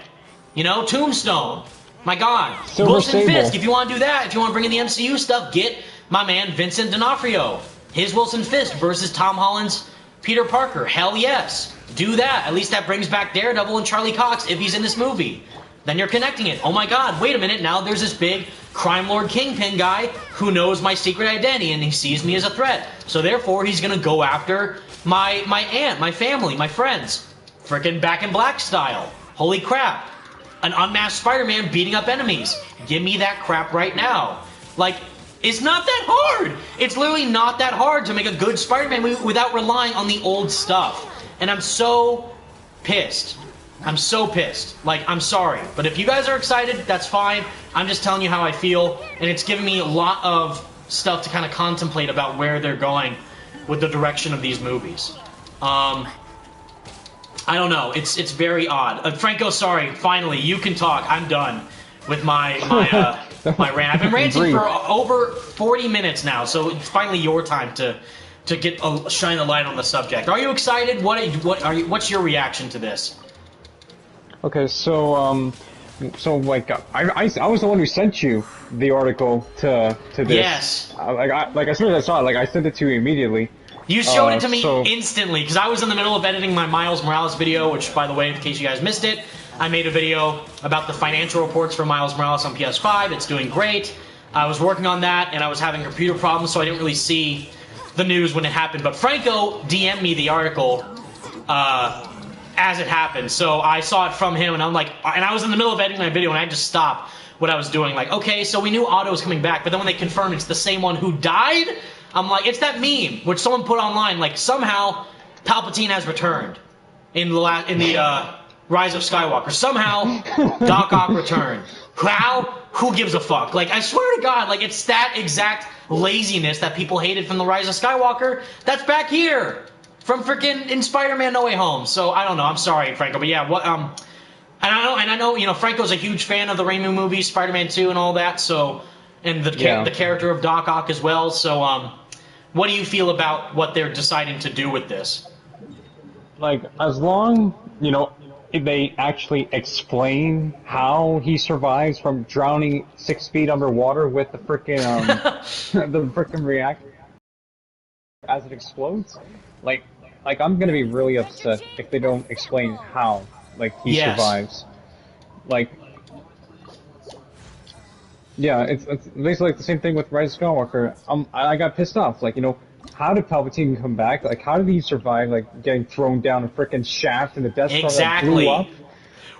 You know, Tombstone. My God. Wilson Fisk, if you want to do that, if you want to bring in the MCU stuff, get my man Vincent D'Onofrio. His Wilson Fisk versus Tom Holland's Peter Parker. Hell yes. Do that. At least that brings back Daredevil and Charlie Cox if he's in this movie. Then you're connecting it. Oh my God, wait a minute, now there's this big crime lord kingpin guy who knows my secret identity and he sees me as a threat. So therefore he's gonna go after my aunt, my family, my friends. Frickin' Back in Black style. Holy crap. An unmasked Spider-Man beating up enemies. Give me that crap right now. Like, it's not that hard. It's literally not that hard to make a good Spider-Man movie without relying on the old stuff. And I'm so pissed. I'm so pissed. Like, I'm sorry. But if you guys are excited, that's fine. I'm just telling you how I feel. And it's giving me a lot of stuff to kind of contemplate about where they're going with the direction of these movies. I don't know. It's very odd. Franco, sorry. Finally, you can talk. I'm done with my rant. I've been ranting for over 40 minutes now, so it's finally your time to shine a light on the subject. Are you excited? What's your reaction to this? Okay, so like I was the one who sent you the article to this. Yes. Like as soon as I saw it, like I sent it to you immediately. You showed it to me instantly because I was in the middle of editing my Miles Morales video, which, by the way, in case you guys missed it, I made a video about the financial reports for Miles Morales on PS5. It's doing great. I was working on that, and I was having computer problems, so I didn't really see the news when it happened. But Franco DM'd me the article as it happened, so I saw it from him, and I'm like, and I was in the middle of editing my video, and I had to stop what I was doing. Like, okay, so we knew Otto was coming back, but then when they confirmed it's the same one who died, I'm like, it's that meme which someone put online, like somehow Palpatine has returned in the Rise of Skywalker. Somehow Doc Ock returned. How? Who gives a fuck? Like, I swear to God, like, it's that exact laziness that people hated from the Rise of Skywalker that's back here from freaking in Spider-Man No Way Home. So I don't know. I'm sorry, Franco, but yeah, what and I know, you know, Franco's a huge fan of the Raimi movies, Spider-Man 2 and all that, so and Yeah. the character of Doc Ock as well. So, what do you feel about what they're deciding to do with this? Like, as long, if they actually explain how he survives from drowning 6 feet underwater with the frickin', the frickin' reactor as it explodes, like, I'm gonna be really upset if they don't explain how, like, he Yes. survives. Like, yeah, it's basically like the same thing with Rise of Skywalker. I got pissed off. Like, how did Palpatine come back? Like, how did he survive, like, getting thrown down a frickin' shaft in the Death Star that blew Exactly. up?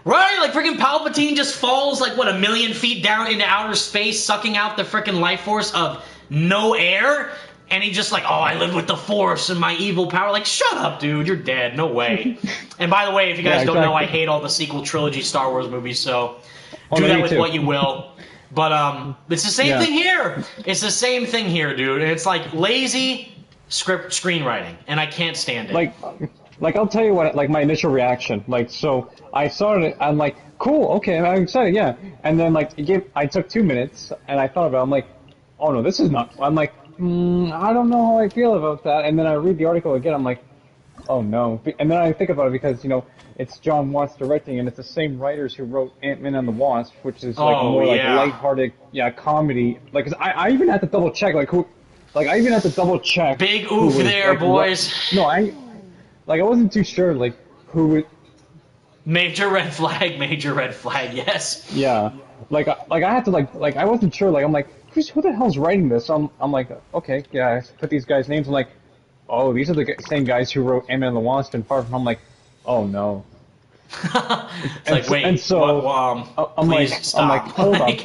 Right, like freaking Palpatine just falls like what 1,000,000 feet down into outer space, sucking out the freaking life force of no air, and he just like, oh, I live with the Force and my evil power. Like, shut up, dude, you're dead. No way. And by the way, if you guys Yeah, don't know, I exactly. hate all the sequel trilogy Star Wars movies, so Oh do no, that me with too. what you will. But it's the same Yeah. thing here. It's the same thing here, dude. And it's like lazy script screenwriting, and I can't stand it. Like I'll tell you what, like my initial reaction. Like, so I saw it, I'm like, cool, okay, I'm excited, yeah. And then like I took 2 minutes and I thought about it, I'm like, oh no, this is not. I'm like, I don't know how I feel about that. And then I read the article again, I'm like, oh no. And then I think about it because it's Jon Watts directing, and it's the same writers who wrote Ant-Man and the Wasp, which is like a Oh more like yeah. lighthearted, yeah, comedy. Like, 'cause I even had to double check like who. Like, I even had to double check Big who oof was there, like boys. no, I wasn't too sure like who would. Major red flag, major red flag, yes. Yeah, like I had to like I wasn't sure. Like, I'm like, who the hell's writing this? I'm like, okay, yeah, I put these guys' names. I'm like, oh, these are the same guys who wrote Ant-Man and the Wasp and Far From Home. I'm like, oh no. It's like, And wait, what? so Please I'm like, stop. hold up.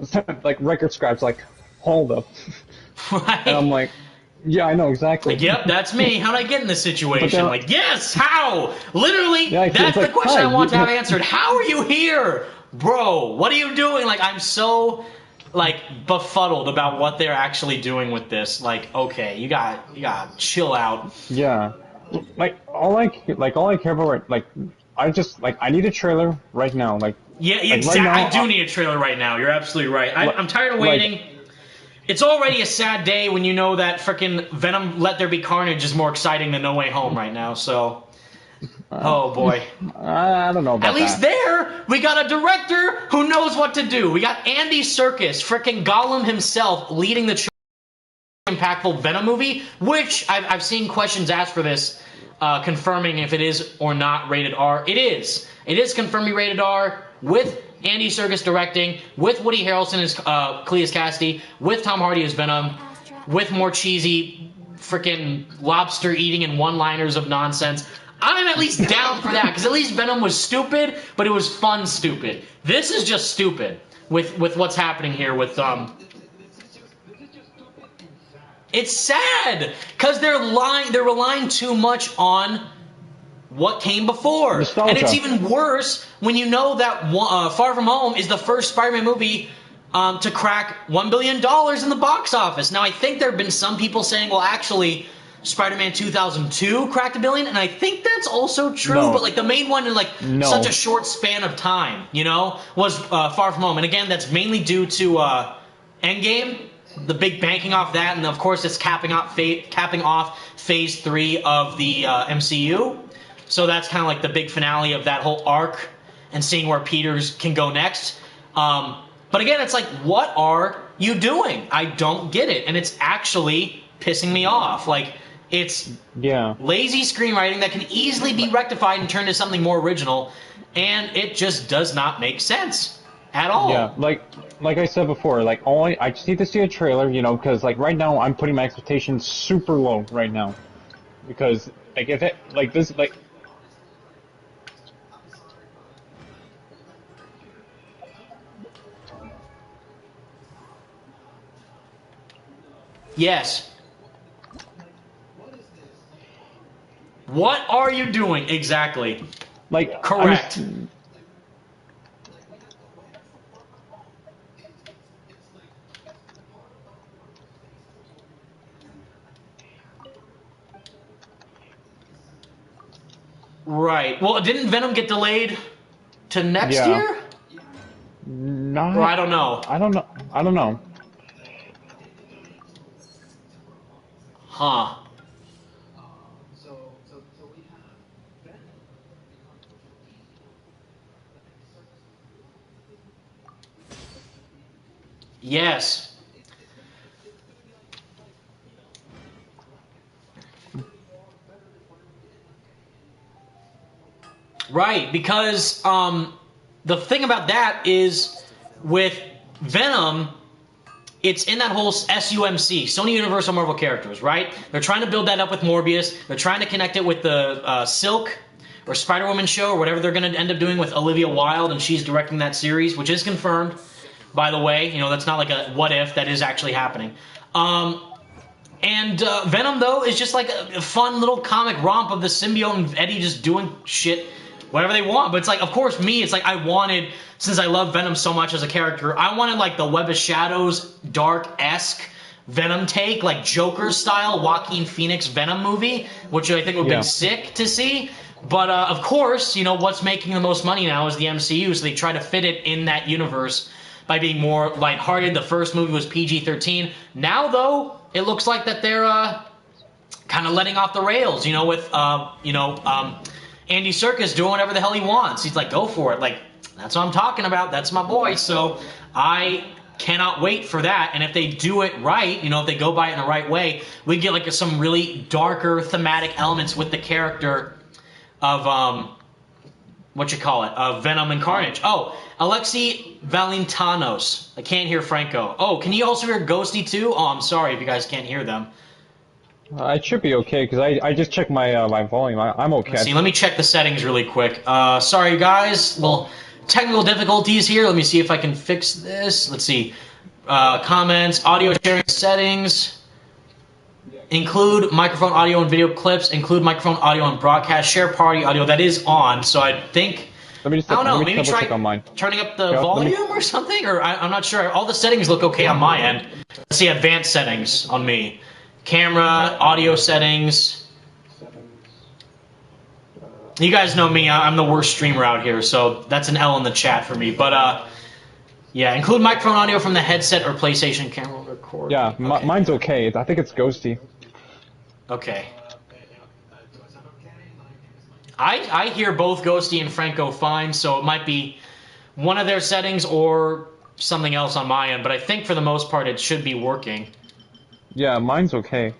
Like, Like record scraps, like, hold up. And I'm right? like, yeah, I know exactly. Like, yep, that's me. How'd I get in this But situation? then, Like, yes, how? Literally, yeah, it's that's the like, question hi, I want to have answered. How are you here, bro? What are you doing? Like, I'm so like befuddled about what they're actually doing with this. Like, okay, you got chill out. yeah. All I care about, I need a trailer right now. Yeah, Right exact. now, I do need a trailer right now. You're absolutely right. like, I'm tired of like, waiting. It's already a sad day when you know that frickin' Venom Let There Be Carnage is more exciting than No Way Home right now, so. Oh boy. I don't know At about least that. there, we got a director who knows what to do. We got Andy Serkis, frickin' Gollum himself, leading the impactful Venom movie, which I've seen questions asked for this, confirming if it is or not rated R. It is. It is confirmed rated R with Andy Serkis directing, with Woody Harrelson as Cletus Cassidy, with Tom Hardy as Venom, with more cheesy freaking lobster eating and one-liners of nonsense. I'm at least down for that, because at least Venom was stupid, but it was fun stupid. This is just stupid with what's happening here with It's sad because they're relying too much on what came before, and it's Nostalgia. even worse when you know that Far From Home is the first Spider-Man movie to crack $1 billion in the box office. Now, I think there have been some people saying, well, actually, Spider-Man 2002 cracked $1 billion, and I think that's also true. No. But like the main one in like No. such a short span of time, was Far From Home, and again, that's mainly due to Endgame. The big banking off that, and of course, it's capping off Phase 3 of the MCU. So that's kind of like the big finale of that whole arc, and seeing where Peters can go next. But again, it's like, what are you doing? I don't get it, and it's actually pissing me off. Like, it's Yeah. lazy screenwriting that can easily be rectified and turned into something more original, and it just does not make sense at all. Yeah, like I said before, like I just need to see a trailer, because like right now I'm putting my expectations super low right now, because like if it like this like Yes. What are you doing? Exactly. like Correct. Right. Well, didn't Venom get delayed to next yeah, year? Or not I don't know. I don't know. Huh. Yes. Right, because the thing about that is with Venom, it's in that whole SUMC, Sony Universal Marvel characters, right? They're trying to build that up with Morbius. They're trying to connect it with the Silk or Spider-Woman show or whatever they're going to end up doing with Olivia Wilde, and she's directing that series, which is confirmed, by the way. You know, that's not like a what if, that is actually happening. And Venom, though, is just like a fun little comic romp of the symbiote and Eddie just doing shit, whatever they want. But it's like, of course, me, it's like I wanted, since I love Venom so much as a character, I wanted like the Web of Shadows, dark-esque Venom take, like Joker style Joaquin Phoenix Venom movie, which I think would have been sick to see. But of course, you know, what's making the most money now is the MCU, so they try to fit it in that universe by being more lighthearted. The first movie was PG-13. Now, though, it looks like that they're kind of letting off the rails, you know, with, Andy Serkis doing whatever the hell he wants. He's like, go for it. Like, that's what I'm talking about. That's my boy. So I cannot wait for that. And if they do it right, you know, if they go by it in the right way, we get like some really darker thematic elements with the character of, of Venom and Carnage. Oh, Alexi Valentanos. I can't hear Franco. Oh, can you also hear Ghosty too? Oh, I'm sorry if you guys can't hear them. It should be okay, because I just checked my my volume. I'm okay. Let's see, let me check the settings really quick. Sorry, guys. Well, technical difficulties here. Let me see if I can fix this. Let's see. Comments, audio sharing settings. Include microphone audio and video clips. Include microphone audio and broadcast. Share party audio. That is on, so I think... I don't know, maybe try turning up the volume or something? Or I'm not sure. All the settings look okay on my end. Let's see, advanced settings on me. Camera, audio settings. You guys know me, I'm the worst streamer out here, so that's an L in the chat for me. But, yeah, include microphone audio from the headset or PlayStation camera record. Yeah, okay. Mine's okay. I think it's ghosty. Okay. I hear both Ghosty and Franco fine, so it might be one of their settings or something else on my end, but I think for the most part it should be working. Yeah, mine's okay.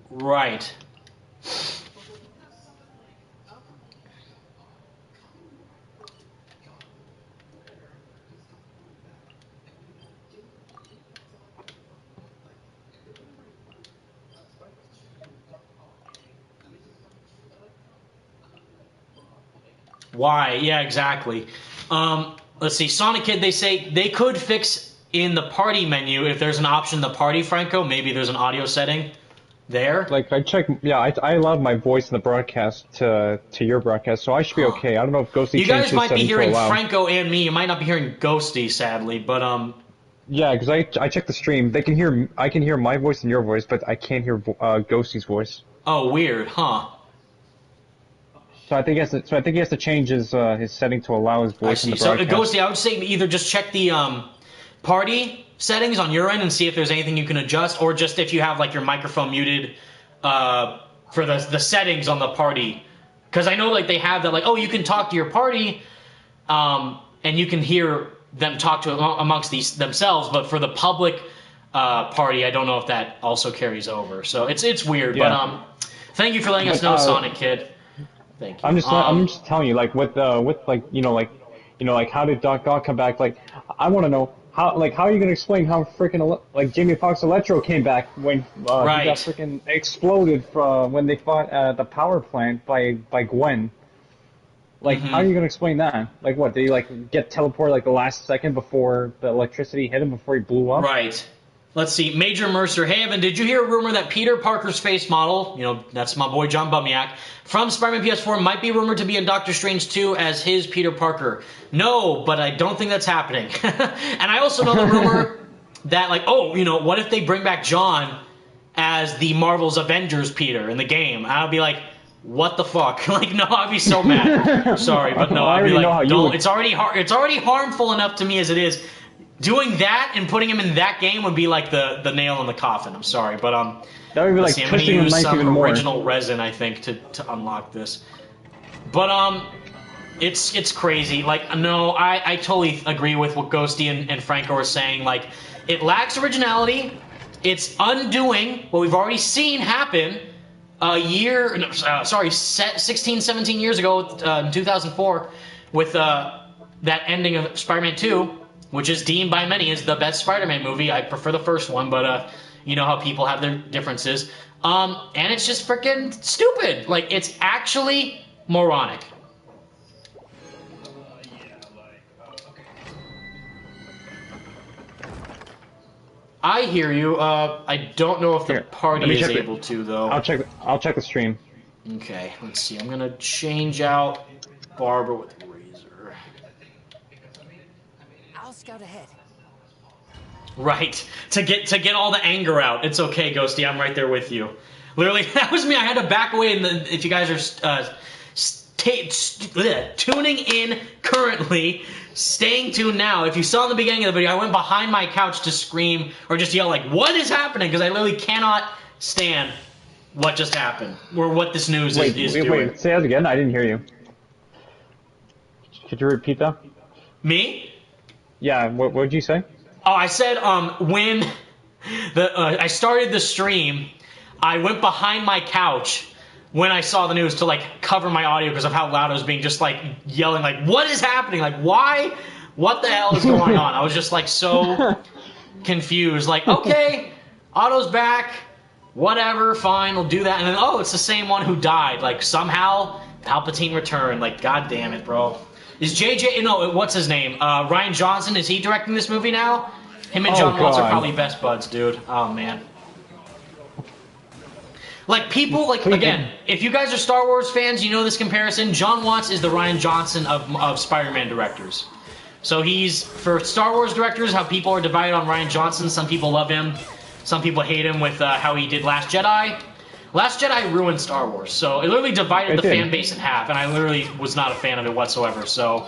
Right. Why? Yeah, exactly. Let's see. Sonic Kid, they say they could fix in the party menu if there's an option in the party, Franco. Maybe there's an audio setting there. Like, I check, yeah, I allowed my voice in the broadcast to your broadcast, so I should be okay. I don't know if Ghosty You guys might be hearing Franco and me. You might not be hearing Ghosty, sadly, but yeah, because I checked the stream. I can hear my voice and your voice, but I can't hear Ghosty's voice. Oh, weird, huh? So I think he has to change his setting to allow his voice in the broadcast. So Ghosty, I would say either just check the party settings on your end and see if there's anything you can adjust, or just if you have like your microphone muted for the settings on the party, because I know like they have that, like, oh, you can talk to your party and you can hear them talk to amongst themselves, but for the public party, I don't know if that also carries over. So it's weird. Yeah. But thank you for letting us know, Sonic Kid. Thank you. I'm just telling you, like with like how did Doc Ock come back? Like, I want to know how are you gonna explain how freaking like Jamie Foxx Electro came back when he got Right. freaking exploded from when they fought at the power plant by Gwen? Like, how are you gonna explain that? Like, what, did he like get teleported like the last second before the electricity hit him before he blew up? Right. Let's see. Major Mercer. Hey, Evan, did you hear a rumor that Peter Parker's face model, you know, that's my boy John Bumiak, from Spider-Man PS4 might be rumored to be in Doctor Strange 2 as his Peter Parker? No, but I don't think that's happening. And I also know the rumor that, like, oh, you know, what if they bring back John as the Marvel's Avengers Peter in the game? I'll be like, what the fuck? Like, no, I'd be so mad. Sorry, but no, I'd be like, don't. It's already harmful enough to me as it is. Doing that and putting him in that game would be like the nail in the coffin. I'm sorry, but that would be like see, I'm gonna twisting the use knife some even more. original resin, I think, to unlock this. But it's crazy. Like, no, I totally agree with what Ghosty and Franco are saying. Like, it lacks originality. It's undoing what we've already seen happen a year, 16, 17 years ago, in 2004, with that ending of Spider-Man 2. Which is deemed by many as the best Spider-Man movie. I prefer the first one, but you know how people have their differences. And it's just freaking stupid. Like, it's actually moronic. I hear you. I don't know if the party is able to, though. I'll check the stream. Okay, let's see. I'm gonna change out Barbara with Razor. I'll scout ahead. Right. To get all the anger out. It's okay, Ghosty. I'm right there with you. Literally, that was me. I had to back away. And if you guys are tuning in currently, staying tuned now, if you saw in the beginning of the video, I went behind my couch to scream or just yell, like, what is happening? Because I literally cannot stand what just happened or what this news is doing. Wait, say that again. I didn't hear you. Could you repeat that? Me? Yeah, what did you say? Oh, I said when I started the stream, I went behind my couch when I saw the news to like cover my audio because of how loud I was being, just like yelling, like, what is happening? Like, why? What the hell is going on? I was just like so confused. Like, okay, Otto's back, whatever, fine, we'll do that. And then, oh, it's the same one who died. Like, somehow Palpatine returned. Like, god damn it, bro. Is JJ, no, what's his name? Ryan Johnson, is he directing this movie now? Him and Jon Watts are probably best buds, dude. Oh, man. Like, people, like, again, if you guys are Star Wars fans, you know this comparison. Jon Watts is the Ryan Johnson of Spider-Man directors. So he's, for Star Wars directors, how people are divided on Ryan Johnson. Some people love him. Some people hate him with how he did Last Jedi. Last Jedi ruined Star Wars, so it literally divided the fan base in half, and I literally was not a fan of it whatsoever, so...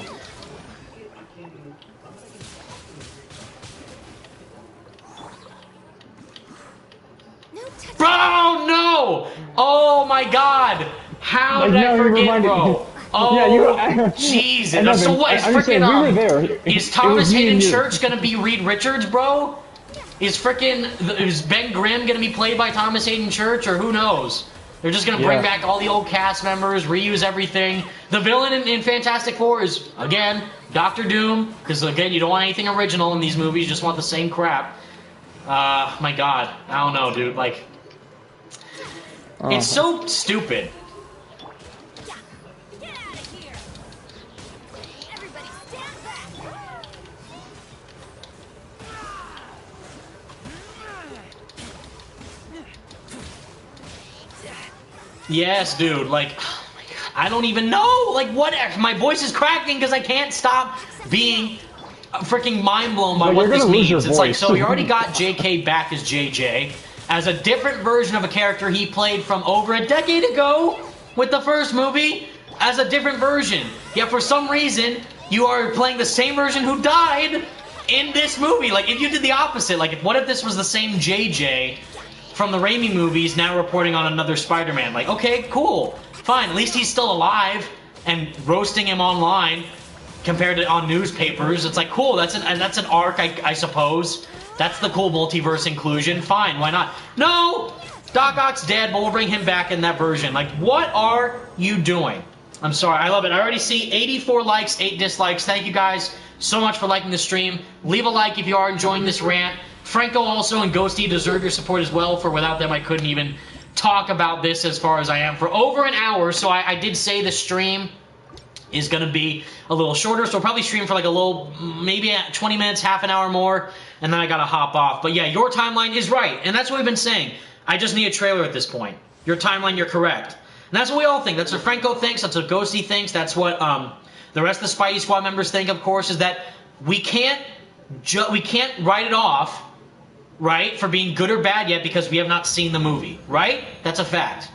Bro, no! Oh my god! How did I forget, bro? Oh, Jesus. So what, is freaking, is Thomas Hayden Church gonna be Reed Richards, bro? Is Ben Grimm gonna be played by Thomas Hayden Church, or who knows? They're just gonna bring back all the old cast members, reuse everything. The villain in Fantastic Four is, again, Doctor Doom, because again, you don't want anything original in these movies, you just want the same crap. My god, I don't know, dude, like... It's so stupid. Get out of here! Everybody stand back! Yes, dude, like, oh my god, I don't even know, like, what, my voice is cracking because I can't stop being freaking mind blown by what this means. It's like, so we already got JK back as JJ, as a different version of a character he played from over a decade ago with the first movie, as a different version. Yet for some reason, you are playing the same version who died in this movie. Like, if you did the opposite, like, what if this was the same JJ from the Raimi movies now reporting on another Spider-Man? Like, okay, cool, fine, at least he's still alive, and roasting him online compared to on newspapers, it's like, cool, that's an arc, I suppose. That's the cool multiverse inclusion. Fine, why not? No! Doc Ock's dead, but we'll bring him back in that version. Like, what are you doing? I'm sorry. I love it. I already see 84 likes, 8 dislikes. Thank you guys so much for liking the stream. Leave a like if you are enjoying this rant. Franco also and Ghosty deserve your support as well, for without them I couldn't even talk about this as far as I am for over an hour. So I did say the stream is going to be a little shorter, so I'll probably stream for like a little, maybe 20 minutes, half an hour more, and then I got to hop off. But yeah, your timeline is right, and that's what we've been saying. I just need a trailer at this point. Your timeline, you're correct. And that's what we all think. That's what Franco thinks. That's what Ghosty thinks. That's what the rest of the Spidey Squad members think, of course, is that we can't write it off, right, for being good or bad yet because we have not seen the movie, right? That's a fact.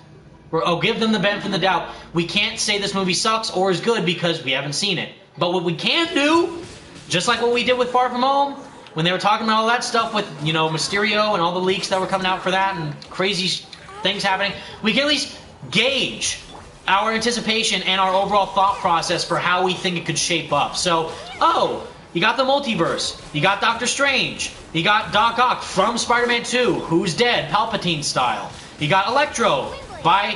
I'll give them the benefit of the doubt. We can't say this movie sucks or is good because we haven't seen it. But what we can do, just like what we did with Far From Home, when they were talking about all that stuff with, you know, Mysterio and all the leaks that were coming out for that and crazy things happening, we can at least gauge our anticipation and our overall thought process for how we think it could shape up. So, oh, you got the multiverse, you got Doctor Strange, you got Doc Ock from Spider-Man 2, who's dead, Palpatine style. You got Electro by,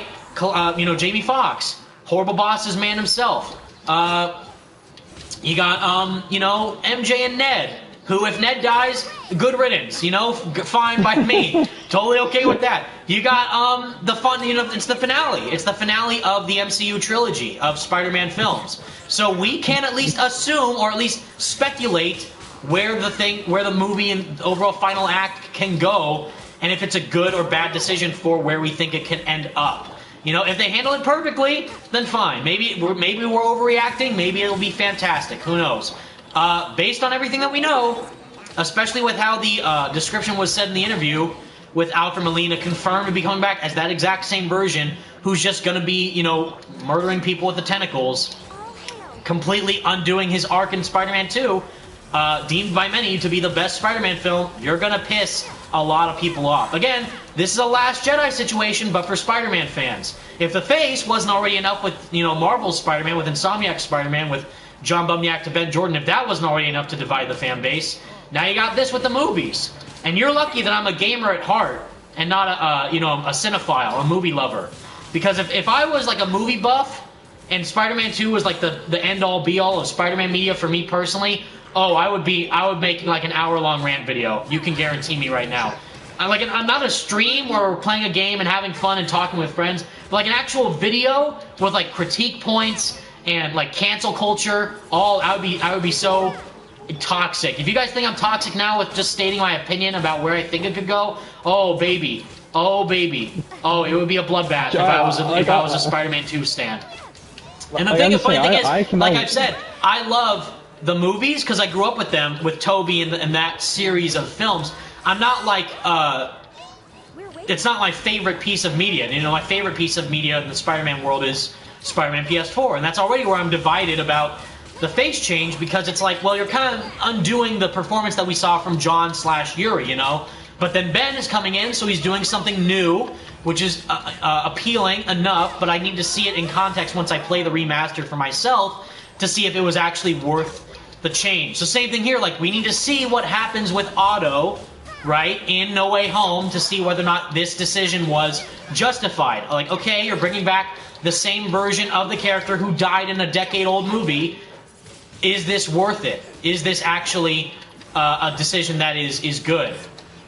Jamie Foxx, Horrible Boss's man himself. You got, MJ and Ned, who, if Ned dies, good riddance, fine by me. Totally okay with that. You got, the fun, it's the finale. It's the finale of the MCU trilogy of Spider-Man films. So we can at least assume, or at least speculate, where the movie and overall final act can go, and if it's a good or bad decision for where we think it can end up. If they handle it perfectly, then fine. Maybe we're overreacting. Maybe it'll be fantastic. Who knows? Based on everything that we know, especially with how the description was said in the interview, with Alfred Molina confirmed to be coming back as that exact same version, who's just going to be, murdering people with the tentacles, completely undoing his arc in Spider-Man 2, deemed by many to be the best Spider-Man film, you're going to piss a lot of people off. Again, this is a Last Jedi situation, but for Spider-Man fans. If the face wasn't already enough with, Marvel's Spider-Man, with Insomniac's Spider-Man, with John Bumniak to Ben Jordan, if that wasn't already enough to divide the fan base, now you got this with the movies. And you're lucky that I'm a gamer at heart and not a cinephile, a movie lover. Because if I was like a movie buff and Spider-Man 2 was like the end-all be-all of Spider-Man media for me personally, I would make like an hour-long rant video. You can guarantee me right now. I'm not a stream where we're playing a game and having fun and talking with friends, but like an actual video with like critique points and like cancel culture. I would be so toxic. If you guys think I'm toxic now with just stating my opinion about where I think it could go, oh baby, it would be a bloodbath if I was a Spider-Man 2 stan. And the funny thing is, like I've said, I love the movies because I grew up with them, with Tobey and that series of films. I'm not like, it's not my favorite piece of media. My favorite piece of media in the Spider-Man world is Spider-Man PS4, and that's already where I'm divided about the face change, because it's like, well, you're kind of undoing the performance that we saw from John/Yuri, But then Ben is coming in, so he's doing something new, which is appealing enough, but I need to see it in context once I play the remastered for myself to see if it was actually worth the change. So same thing here, like we need to see what happens with Otto, right, in No Way Home to see whether or not this decision was justified. Like, okay, you're bringing back the same version of the character who died in a decade-old movie. Is this worth it? Is this actually a decision that is good?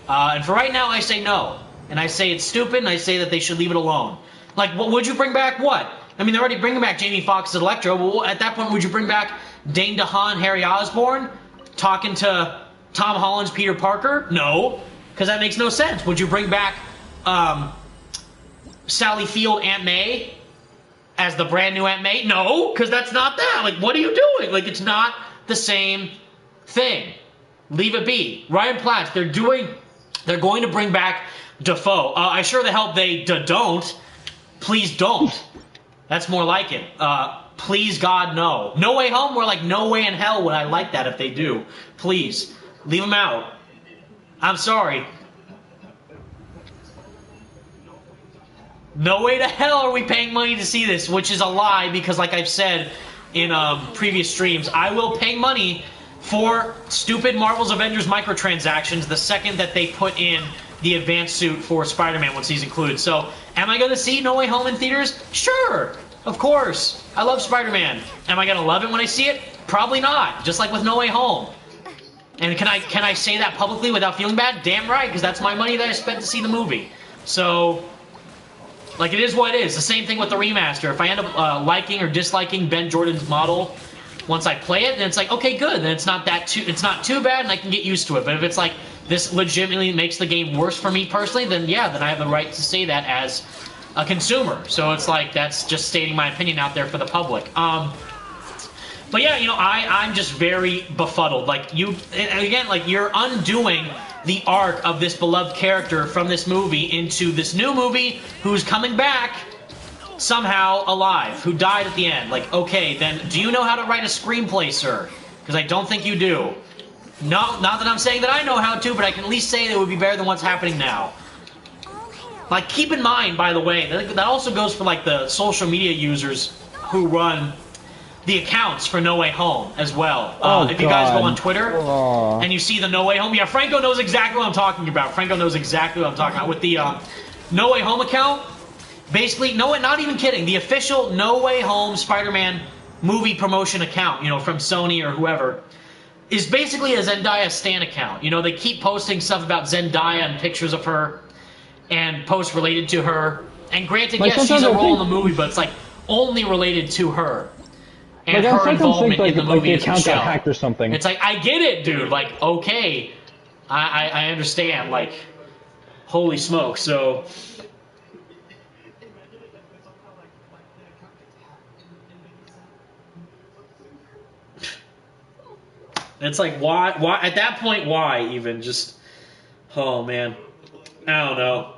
And for right now, I say no. And I say it's stupid, and I say that they should leave it alone. Like, would you bring back what? I mean, they're already bringing back Jamie Foxx as Electro. Well, at that point, would you bring back Dane DeHaan, Harry Osborn, talking to Tom Holland's Peter Parker? No, because that makes no sense. Would you bring back Sally Field, Aunt May, as the brand new Aunt May? No, because that's not that. Like, what are you doing? Like, it's not the same thing. Leave it be. Ryan Platts, they're going to bring back Dafoe. I sure the hell they don't. Please don't. That's more like it. Please, God, no. No Way Home, we're like, no way in hell would I like that if they do. Please, leave them out. I'm sorry. No way to hell are we paying money to see this, which is a lie, because like I've said in previous streams, I will pay money for stupid Marvel's Avengers microtransactions the second that they put in the advanced suit for Spider-Man once he's included. So, am I going to see No Way Home in theaters? Sure. Of course. I love Spider-Man. Am I gonna love it when I see it? Probably not. Just like with No Way Home. And can I say that publicly without feeling bad? Damn right, because that's my money that I spent to see the movie. So, like, it is what it is. The same thing with the remaster. If I end up liking or disliking Ben Jordan's model once I play it, then it's like, okay, good. Then it's not too bad, and I can get used to it. But if it's like this legitimately makes the game worse for me personally, then yeah, then I have the right to say that as a consumer. So it's like that's just stating my opinion out there for the public. But yeah, you know, I'm just very befuddled. Like, you, and again, like, you're undoing the arc of this beloved character from this movie into this new movie who's coming back somehow alive, who died at the end. Like, okay, then do you know how to write a screenplay, sir? Because I don't think you do. No, not that I'm saying that I know how to, but I can at least say that it would be better than what's happening now. Like, keep in mind, by the way, that also goes for, like, the social media users who run the accounts for No Way Home as well. If you guys go on Twitter and you see the No Way Home, yeah, Franco knows exactly what I'm talking about. Franco knows exactly what I'm talking about. With the No Way Home account, basically, no, not even kidding, the official No Way Home Spider-Man movie promotion account, you know, from Sony or whoever, is basically a Zendaya stan account. You know, they keep posting stuff about Zendaya and pictures of her and posts related to her. And granted, yes, she's a role in the movie, but it's like only related to her. And like, her involvement in the movie like the account as got hacked or something. It's like, I get it, dude. Like, okay, I understand. Like, holy smoke. So, it's like, why? At that point, why even? Just, oh man, I don't know.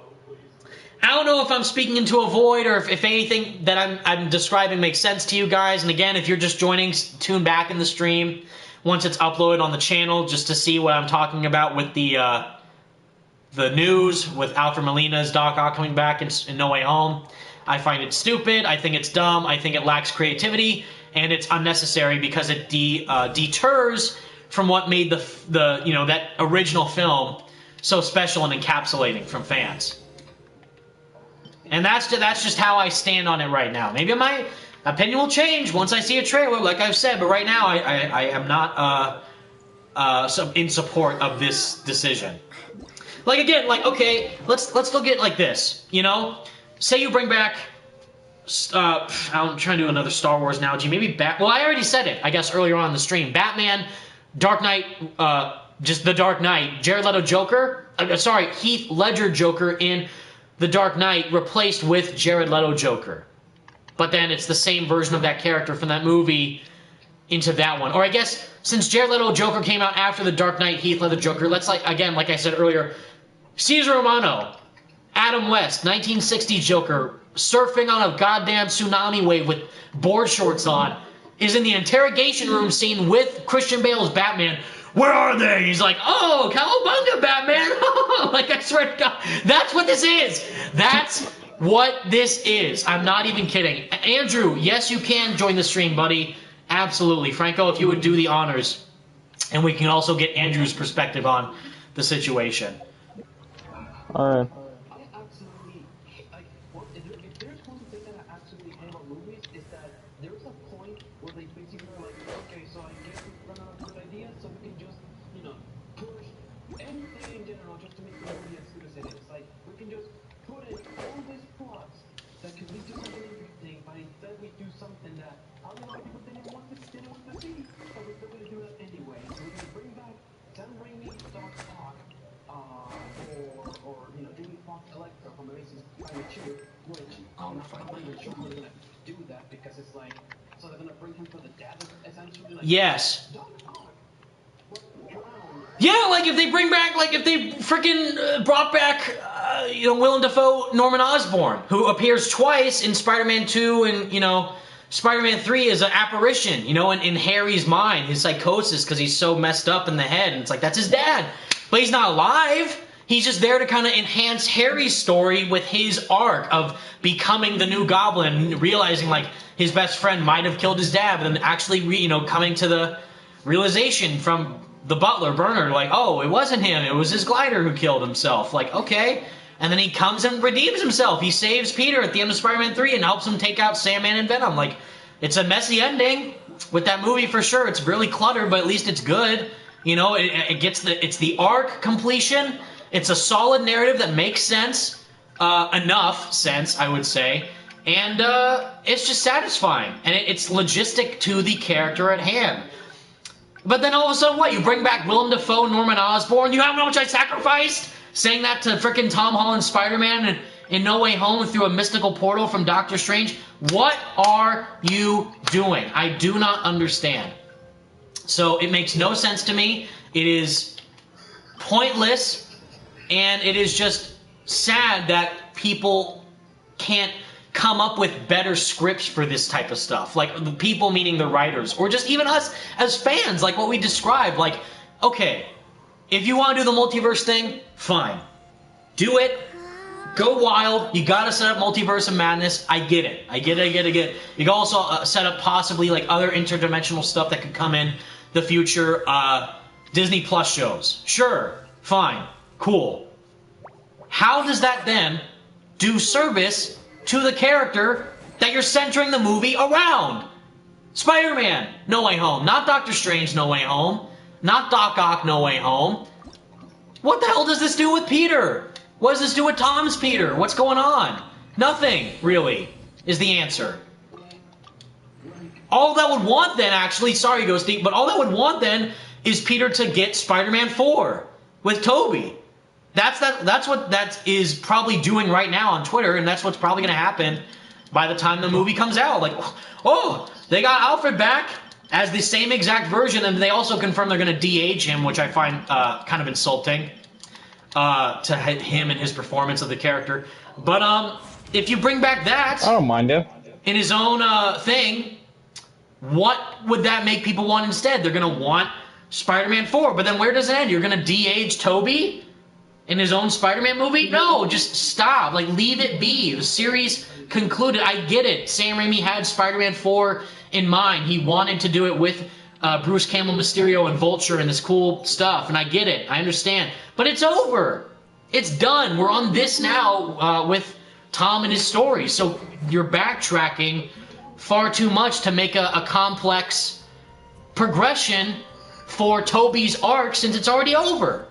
I don't know if I'm speaking into a void or if anything that I'm describing makes sense to you guys. And again, if you're just joining, tune back in the stream once it's uploaded on the channel just to see what I'm talking about with the news with Alfred Molina's Doc Ock coming back in No Way Home. I find it stupid. I think it's dumb. I think it lacks creativity, and it's unnecessary because it deters from what made the you know, that original film so special and encapsulating from fans. And that's just how I stand on it right now. Maybe my opinion will change once I see a trailer, like I've said. But right now, I am not in support of this decision. Like, again, like, okay, let's look at it like this. You know, say you bring back. I'm trying to do another Star Wars analogy. Maybe well, I already said it, I guess, earlier on in the stream. Batman, Dark Knight, just the Dark Knight. Jared Leto Joker. Heath Ledger Joker in The Dark Knight replaced with Jared Leto Joker. But then it's the same version of that character from that movie into that one. Or I guess, since Jared Leto Joker came out after The Dark Knight, Heath Ledger Joker, let's, like, again, like I said earlier, Cesar Romano, Adam West, 1960s Joker, surfing on a goddamn tsunami wave with board shorts on, is in the interrogation room scene with Christian Bale's Batman. Where are they? He's like, oh, cowabunga, Batman. Like, I swear to God, that's what this is. That's what this is. I'm not even kidding. Andrew, yes, you can join the stream, buddy. Absolutely. Franco, if you would do the honors. And we can also get Andrew's perspective on the situation. All right. Yes. Yeah, like if they bring back, like if they freaking brought back, you know, Willem Dafoe, Norman Osborn, who appears twice in Spider-Man 2 and, you know, Spider-Man 3 is an apparition, you know, in Harry's mind, his psychosis, because he's so messed up in the head, and it's like, that's his dad. But he's not alive. He's just there to kind of enhance Harry's story with his arc of becoming the new Goblin, realizing, like, his best friend might have killed his dad, and actually, you know, coming to the realization from the butler, Bernard, like, oh, it wasn't him, it was his glider who killed himself. Like, okay. And then he comes and redeems himself. He saves Peter at the end of Spider-Man 3 and helps him take out Sandman and Venom. Like, it's a messy ending with that movie for sure. It's really cluttered, but at least it's good. You know, it's the arc completion. It's a solid narrative that makes sense. Enough sense, I would say. And it's just satisfying. And it's logistic to the character at hand. But then all of a sudden, what? You bring back Willem Dafoe, Norman Osborn. You know how much I sacrificed? Saying that to frickin' Tom Holland's Spider-Man and in No Way Home through a mystical portal from Doctor Strange. What are you doing? I do not understand. So it makes no sense to me. It is pointless. And it is just sad that people can't come up with better scripts for this type of stuff. Like, the people meaning the writers. Or just even us as fans, like what we described. Like, okay, if you want to do the multiverse thing, fine. Do it. Go wild. You gotta set up Multiverse of Madness. I get it. I get it. You can also set up possibly like other interdimensional stuff that could come in the future. Disney Plus shows. Sure. Fine. Cool. How does that then do service to the character that you're centering the movie around? Spider-Man, No Way Home. Not Doctor Strange, No Way Home. Not Doc Ock, No Way Home. What the hell does this do with Peter? What does this do with Tom's Peter? What's going on? Nothing, really, is the answer. All that would want then, actually, sorry Ghosty, but all that would want then is Peter to get Spider-Man 4 with Tobey. That's what that is probably doing right now on Twitter, and that's what's probably going to happen by the time the movie comes out. Like, oh, they got Alfred back as the same exact version, and they also confirm they're going to de-age him, which I find kind of insulting to him and his performance of the character. But if you bring back that, I don't mind it. In his own thing, what would that make people want instead? They're going to want Spider-Man 4, but then where does it end? You're going to de-age Tobey in his own Spider-Man movie? No, just stop. Like, leave it be. The series concluded. I get it. Sam Raimi had Spider-Man 4 in mind. He wanted to do it with Bruce Campbell, Mysterio, and Vulture and this cool stuff, and I get it. I understand. But it's over. It's done. We're on this now with Tom and his story. So you're backtracking far too much to make a complex progression for Tobey's arc since it's already over.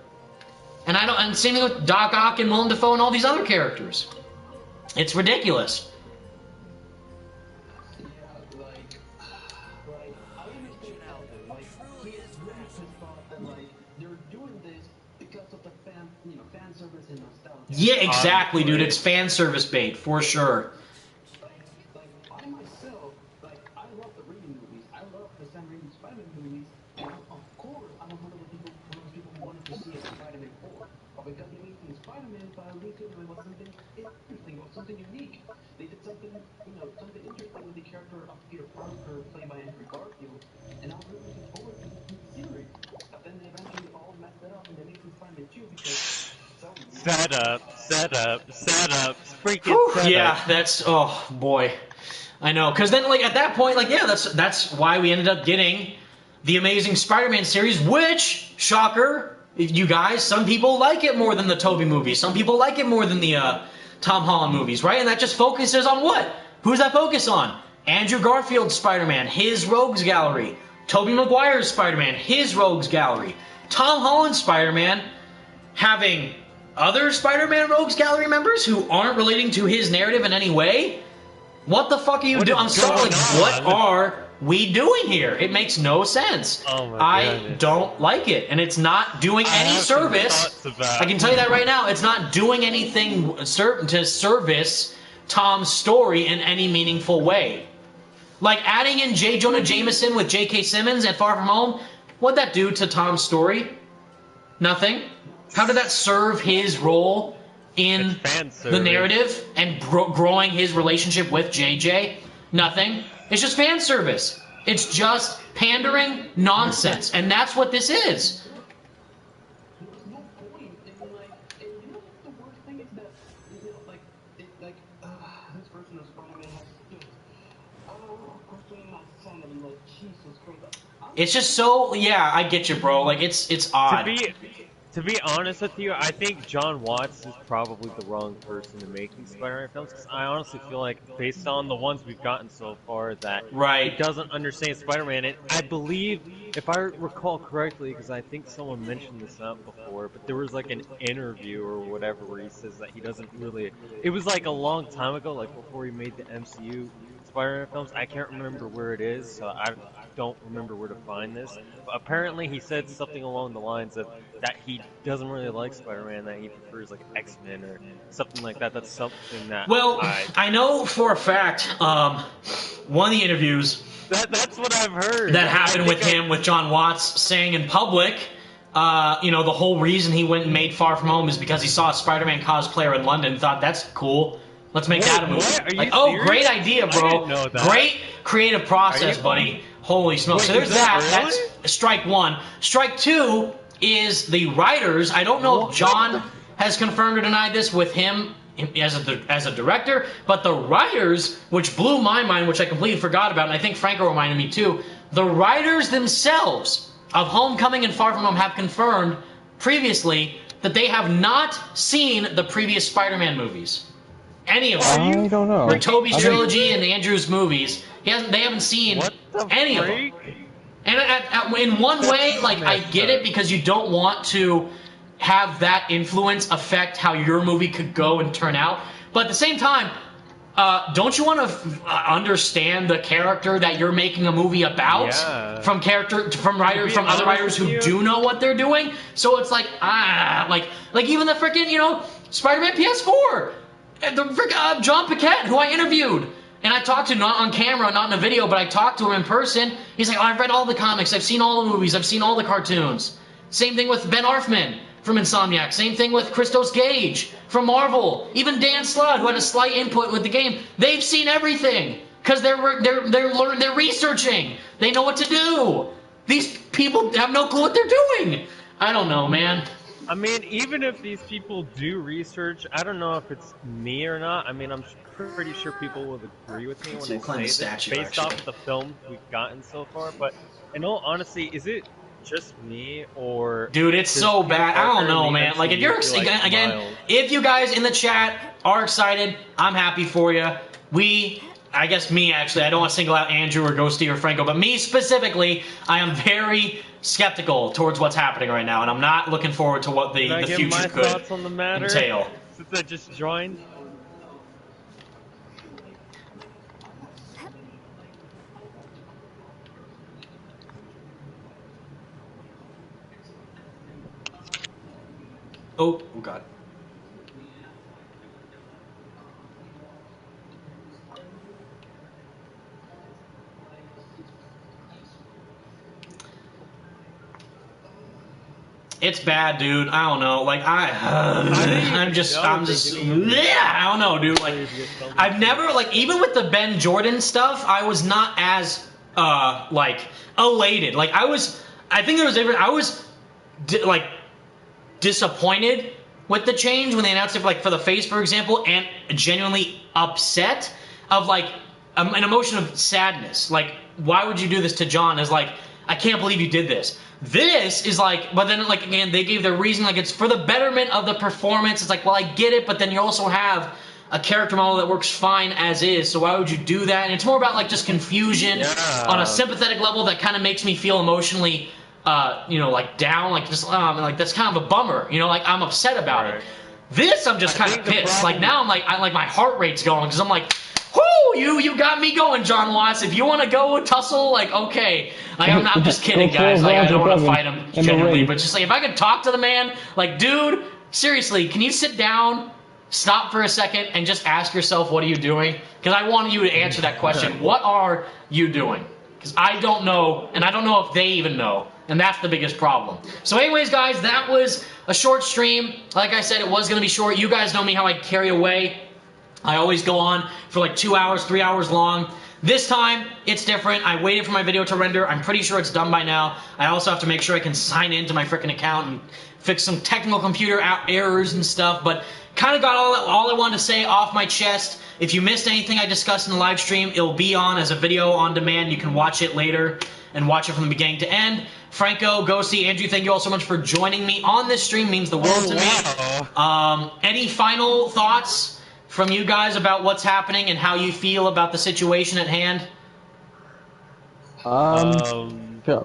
And same thing with Doc Ock and Willem Dafoe and all these other characters. It's ridiculous. Yeah, exactly, dude. It's fan service bait for sure. I myself, I love the Raimi movies. I love the Sam Raimi Spider-Man movies. And of course, I'm one of those people who wanted to see a Spider-Man 4. But because they made things Spider-Man, but at least it was something interesting, or something unique. They did something, something interesting with the character of Peter Parker, played by Andrew Garfield. And I was really looking forward to this series. But then they eventually all messed it up, and they made some Spider-Man 2 because... Set up, freaking Whew, set yeah, up. that's, oh boy, I know. Because then, like, at that point, like, yeah, that's why we ended up getting the Amazing Spider-Man series, which, shocker, you guys, some people like it more than the Tobey movies. Some people like it more than the Tom Holland movies, right? And that just focuses on what? Who's that focus on? Andrew Garfield's Spider-Man, his Rogues Gallery. Tobey Maguire's Spider-Man, his Rogues Gallery. Tom Holland's Spider-Man having other Spider-Man Rogues Gallery members who aren't relating to his narrative in any way? What the fuck are you doing? I'm sorry, like, what are we doing here? It makes no sense. Oh my I goodness. don't like it, and it's not doing any service. I can tell you that right now. It's not doing anything to service Tom's story in any meaningful way. Like adding in J. Jonah Jameson with J.K. Simmons at Far From Home, what'd that do to Tom's story? Nothing. How did that serve his role in the narrative and growing his relationship with JJ? Nothing. It's just fan service. It's just pandering nonsense, and that's what this is. There was no point in, and you know what the worst thing is that, this version of Spider-Man has to do. Questioning my sanity, Jesus Christ. It's just so, yeah, I get you, bro. Like, it's odd. To be honest with you, I think Jon Watts is probably the wrong person to make these Spider-Man films, because I honestly feel like, based on the ones we've gotten so far, that he Right. doesn't understand Spider-Man. And I believe, if I recall correctly, because I think someone mentioned this out before, but there was like an interview or whatever where he says that he doesn't really. It was like a long time ago, like before he made the MCU Spider-Man films. I can't remember where it is, so I don't remember where to find this. But apparently, he said something along the lines of that he doesn't really like Spider-Man, that he prefers like X-Men or something like that. That's something that Well, I know for a fact, one of the interviews that's what I've heard. that happened with him, with Jon Watts, saying in public, you know, the whole reason he went and made Far From Home is because he saw a Spider-Man cosplayer in London and thought, that's cool. Let's make that a movie. What? Are you Like, oh, serious? great idea, I bro. didn't know that. Great creative process, Are you- buddy. Holy smokes. Wait, So there's is that that. really? That's strike one. Strike two is the writers. I don't know if John has confirmed or denied this with him as a director, but the writers, which blew my mind, which I completely forgot about, and I think Franco reminded me too, the writers themselves of Homecoming and Far From Home have confirmed previously that they have not seen the previous Spider-Man movies. Any of them. I don't know. For Tobey's I think- trilogy and Andrew's movies, they haven't seen What the any of them. freak? And in one way, like, I get it, because you don't want to have that influence affect how your movie could go and turn out. But at the same time, don't you want to understand the character that you're making a movie about? Yeah. From writers, from other writers who do know what they're doing. So it's like, like even the freaking, you know, Spider-Man PS4, the freaking John Paquette, who I interviewed. And I talked to him, not on camera, not in a video, but I talked to him in person. He's like, oh, I've read all the comics, I've seen all the movies, I've seen all the cartoons. Same thing with Ben Arfman from Insomniac. Same thing with Christos Gage from Marvel. Even Dan Slott, who had a slight input with the game. They've seen everything because they're researching. They know what to do. These people have no clue what they're doing. I don't know, man. I mean, even if these people do research, I don't know if it's me or not. I mean, I'm pretty sure people will agree with me when See, I climb say the this, statue, based actually. off the films we've gotten so far. But in all honesty, is it just me, or Dude, it's does so Peter bad. I don't Parker know, in the man. Like, if MCU you're feel like again, Miles? if you guys in the chat are excited, I'm happy for you. I guess me actually, I don't want to single out Andrew or Ghosty or Franco, but me specifically, I am very skeptical towards what's happening right now, and I'm not looking forward to what Can I the give future my could thoughts on the matter? entail. Since I just joined. Oh God. It's bad, dude. I don't know. Like I'm just, yeah. I don't know, dude. Like I've never, like, even with the Ben Jordan stuff, I was not as like elated. Like I think there was I was like disappointed with the change when they announced it, like for the face, for example, and genuinely upset of like an emotion of sadness. Like, why would you do this to John? Is like, I can't believe you did this. This is like, but then like again, they gave their reason, like it's for the betterment of the performance. It's like, well, I get it, but then you also have a character model that works fine as is, so why would you do that? And it's more about like just confusion on a sympathetic level that kind of makes me feel emotionally, you know, like down, like just like that's kind of a bummer, you know, like I'm upset about it. This I'm just kind of pissed. Like now I'm like, my heart rate's going because I'm like, whoo, you got me going, Jon Watts. If you want to go tussle, like okay, like I'm just kidding, guys. Like I don't want to fight him genuinely, but just like if I could talk to the man, like dude, seriously, can you sit down? Stop for a second and just ask yourself, what are you doing? Because I want you to answer that question. What are you doing? Because I don't know, and I don't know if they even know, and that's the biggest problem. So anyways, guys, that was a short stream. Like I said, it was going to be short. You guys know me, how I carry away. I always go on for like 2 hours, 3 hours long. This time, it's different. I waited for my video to render. I'm pretty sure it's done by now. I also have to make sure I can sign into my freaking account and fix some technical computer errors and stuff, but kind of got all I wanted to say off my chest. If you missed anything I discussed in the live stream, it'll be on as a video on demand. You can watch it later. and watch it from the beginning to end. Franco, Ghosty, Andrew, thank you all so much for joining me on this stream. Means the world to me. Any final thoughts from you guys about what's happening and how you feel about the situation at hand? Yeah.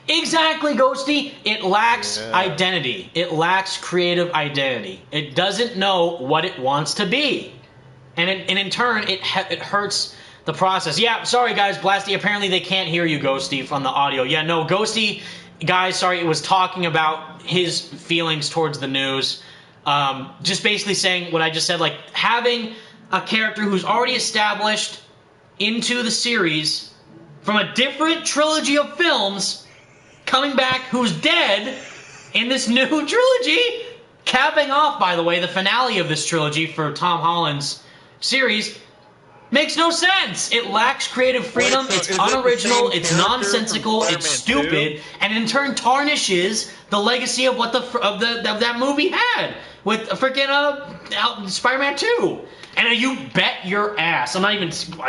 Exactly, Ghosty. It lacks identity. It lacks creative identity. It doesn't know what it wants to be. And in turn, it hurts the process. Yeah, sorry, guys. Blasty, apparently they can't hear you, Ghosty, on the audio. Yeah, no, Ghosty, guys, sorry, it was talking about his feelings towards the news. Just basically saying what I just said, like having a character who's already established into the series from a different trilogy of films coming back who's dead in this new trilogy, capping off, by the way, the finale of this trilogy for Tom Holland's series, makes no sense. It lacks creative freedom, it's unoriginal, it's nonsensical, it's stupid, and in turn tarnishes the legacy of what that movie had with freaking Spider-Man 2. And you bet your ass, I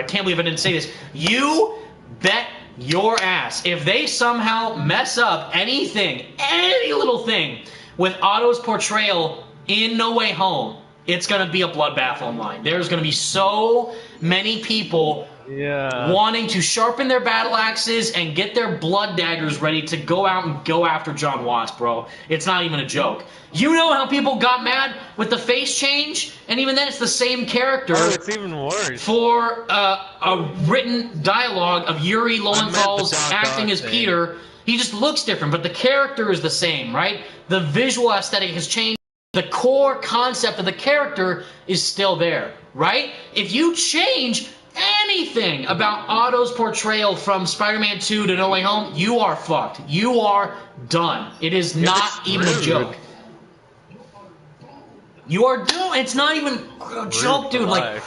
can't believe I didn't say this, you bet your ass, if they somehow mess up anything, any little thing, with Otto's portrayal in No Way Home, it's going to be a bloodbath online. There's going to be so many people wanting to sharpen their battle axes and get their blood daggers ready to go out and go after Jon Watts, bro. It's not even a joke. You know how people got mad with the face change? And even then, it's the same character. Oh, it's even worse. For a written dialogue of Yuri Lowenthal's acting as Peter. He just looks different, but the character is the same, right? The visual aesthetic has changed. The core concept of the character is still there, right? If you change anything about Otto's portrayal from Spider-Man 2 to No Way Home, you are fucked. You are done. It is not even a joke. You are done. It's not even a joke, dude. Like,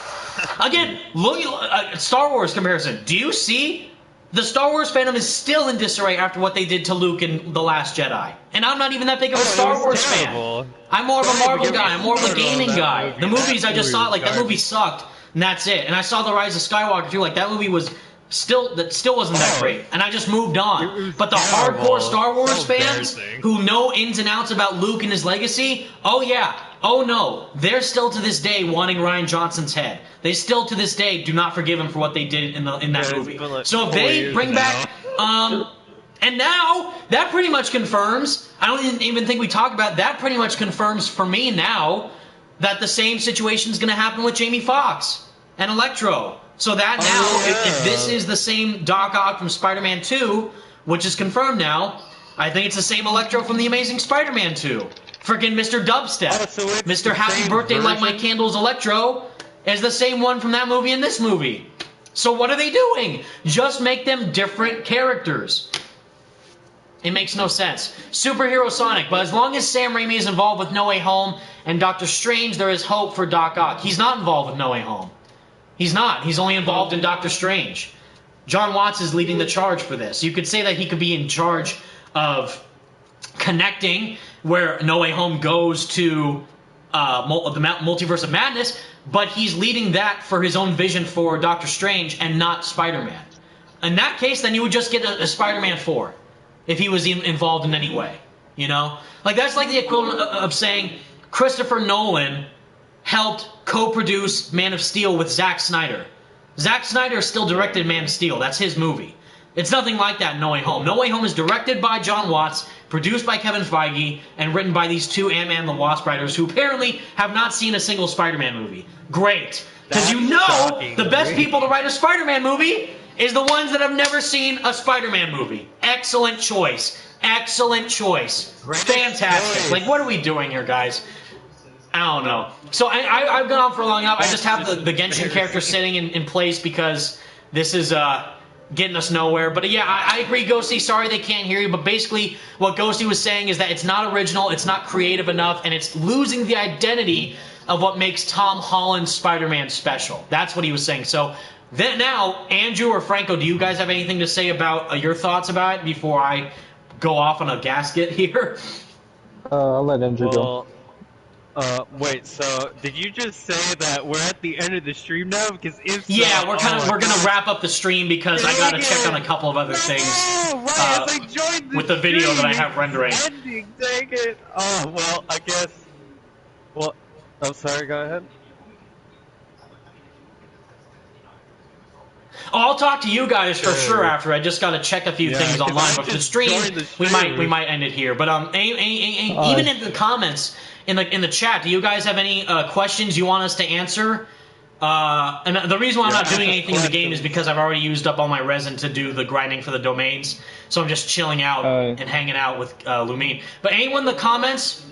again, look at Star Wars comparison. Do you see? The Star Wars fandom is still in disarray after what they did to Luke in The Last Jedi. And I'm not even that big of a Star Wars fan. I'm more of a Marvel guy. I'm more of a gaming guy. The movies I just saw, like, that movie sucked, and that's it. And I saw The Rise of Skywalker, too. Like, that movie was still wasn't that great. And I just moved on. But the hardcore Star Wars fans who know ins and outs about Luke and his legacy, oh yeah, oh no, they're still to this day wanting Rian Johnson's head. They still to this day do not forgive him for what they did in that movie. So if they bring back, and now that pretty much confirms. I don't even think we talked about that. Pretty much confirms for me now that the same situation is going to happen with Jamie Foxx and Electro. So that now, if this is the same Doc Ock from Spider-Man 2, which is confirmed now, I think it's the same Electro from The Amazing Spider-Man 2. Freaking Mr. Dubstep. Mr. Happy Birthday Light My Candles Electro is the same one from that movie and this movie. So what are they doing? Just make them different characters. It makes no sense. Superhero Sonic, but as long as Sam Raimi is involved with No Way Home and Doctor Strange, there is hope for Doc Ock. He's not involved with No Way Home. He's not. He's only involved in Doctor Strange. Jon Watts is leading the charge for this. You could say that he could be in charge of connecting where No Way Home goes to the Multiverse of Madness, but he's leading that for his own vision for Doctor Strange and not Spider-Man. In that case, then you would just get a Spider-Man 4 if he was involved in any way. You know? Like, that's like the equivalent of saying Christopher Nolan helped co-produce Man of Steel with Zack Snyder. Zack Snyder still directed Man of Steel. That's his movie. It's nothing like that in No Way Home. No Way Home is directed by Jon Watts, produced by Kevin Feige, and written by these two Ant-Man and the Wasp writers who apparently have not seen a single Spider-Man movie. Great. Because you know the best people to write a Spider-Man movie is the ones that have never seen a Spider-Man movie. Excellent choice. Excellent choice. Fantastic. Like, what are we doing here, guys? I don't know. So I've gone on for long enough. I just have the Genshin character sitting in place because this is getting us nowhere. But yeah, I agree, Ghosty. Sorry they can't hear you. But basically, what Ghosty was saying is that it's not original, it's not creative enough, and it's losing the identity of what makes Tom Holland's Spider-Man special. That's what he was saying. So then now, Andrew or Franco, do you guys have anything to say about your thoughts about it before I go off on a gasket here? I'll let Andrew go. Wait, so did you just say that we're at the end of the stream now? Because if so, yeah, we're gonna wrap up the stream because I gotta check on a couple of other things with the video that I have rendering. Ending, dang it! Oh well, I guess. Well, I'm sorry. Go ahead. Oh, I'll talk to you guys for sure after. I just gotta check a few things online. But the stream, we might end it here. But even in the comments in the chat, do you guys have any questions you want us to answer? And the reason why I'm not doing anything in the game is because I've already used up all my resin to do the grinding for the domains. So I'm just chilling out and hanging out with Lumine. But anyone in the comments?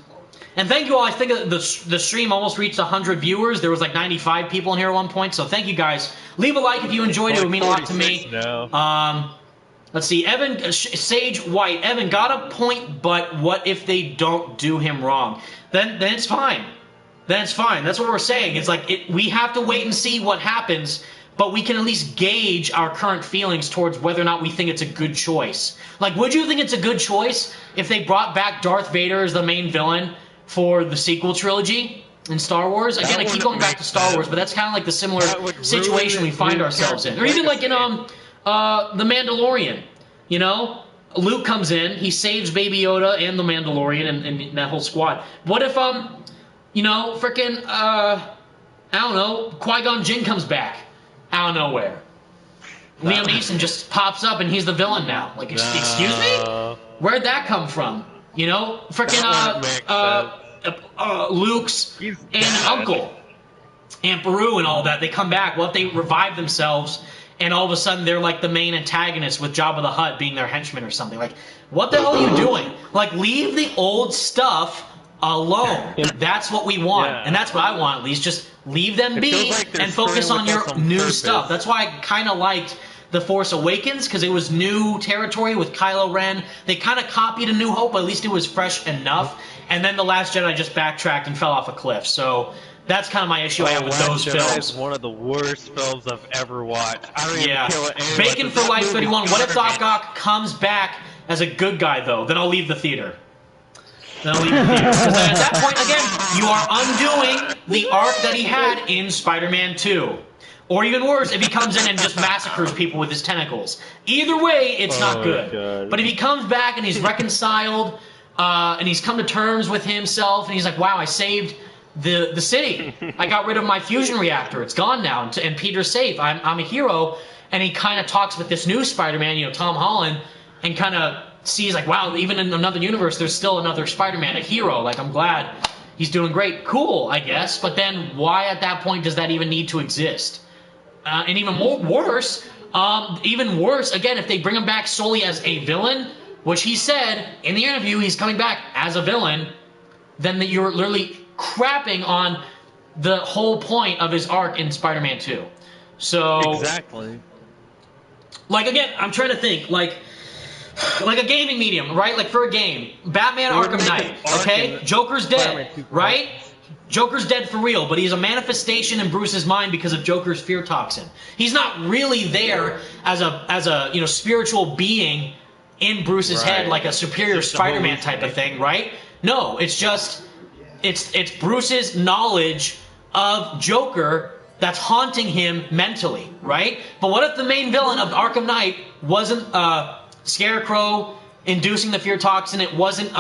And thank you all. I think the stream almost reached 100 viewers. There was like 95 people in here at one point. So thank you guys. Leave a like if you enjoyed it. It would mean a lot to me. Let's see. Evan Sage White. Evan got a point, but what if they don't do him wrong? Then it's fine. Then it's fine. That's what we're saying. It's like we have to wait and see what happens, but we can at least gauge our current feelings towards whether or not we think it's a good choice. Like, would you think it's a good choice if they brought back Darth Vader as the main villain for the sequel trilogy in Star Wars? Again, I keep going back to Star Wars, but that's kind of like the similar situation we find ourselves in. Or even like in The Mandalorian, you know? Luke comes in, he saves Baby Yoda and the Mandalorian and that whole squad. What if, you know, frickin', I don't know, Qui-Gon Jinn comes back out of nowhere. Liam Neeson just pops up and he's the villain now. Like, excuse me? Where'd that come from? You know, frickin' Luke's and Uncle, Aunt Beru and all that, they come back. What if they revive themselves and all of a sudden they're like the main antagonist with Jabba the Hutt being their henchman or something? Like, what the hell are you doing? Like, leave the old stuff alone. That's what we want. And that's what I want, at least. Just leave them be and focus on your new stuff. That's why I kind of liked The Force Awakens, because it was new territory with Kylo Ren. They kind of copied A New Hope, but at least it was fresh enough. And then The Last Jedi just backtracked and fell off a cliff. So that's kind of my issue I have with those films. It's one of the worst films I've ever watched. I don't even care what anyone Bacon for Life 31. What if Doc Ock comes back as a good guy, though? Then I'll leave the theater. Because at that point, again, you are undoing the arc that he had in Spider-Man 2. Or even worse, if he comes in and just massacres people with his tentacles. Either way, it's not good. God. But if he comes back and he's reconciled, and he's come to terms with himself, and he's like, wow, I saved the city. I got rid of my fusion reactor. It's gone now, and Peter's safe. I'm a hero. And he kind of talks with this new Spider-Man, you know, Tom Holland, and kind of sees like, wow, even in another universe, there's still another Spider-Man, a hero. Like, I'm glad he's doing great. Cool, I guess. But then why at that point does that even need to exist? And even worse, again, if they bring him back solely as a villain, which he said in the interview he's coming back as a villain, then you're literally crapping on the whole point of his arc in Spider-Man 2. So exactly. Like, again, I'm trying to think, like a gaming medium, right? Like, for a game, Batman Arkham Knight, okay? Joker's dead, right? Joker's dead for real, but he's a manifestation in Bruce's mind because of Joker's fear toxin. He's not really there as a you know, spiritual being in Bruce's head, like a superior Spider-Man type of thing, right? No, it's just it's Bruce's knowledge of Joker that's haunting him mentally, right? But what if the main villain of Arkham Knight wasn't Scarecrow inducing the fear toxin? It wasn't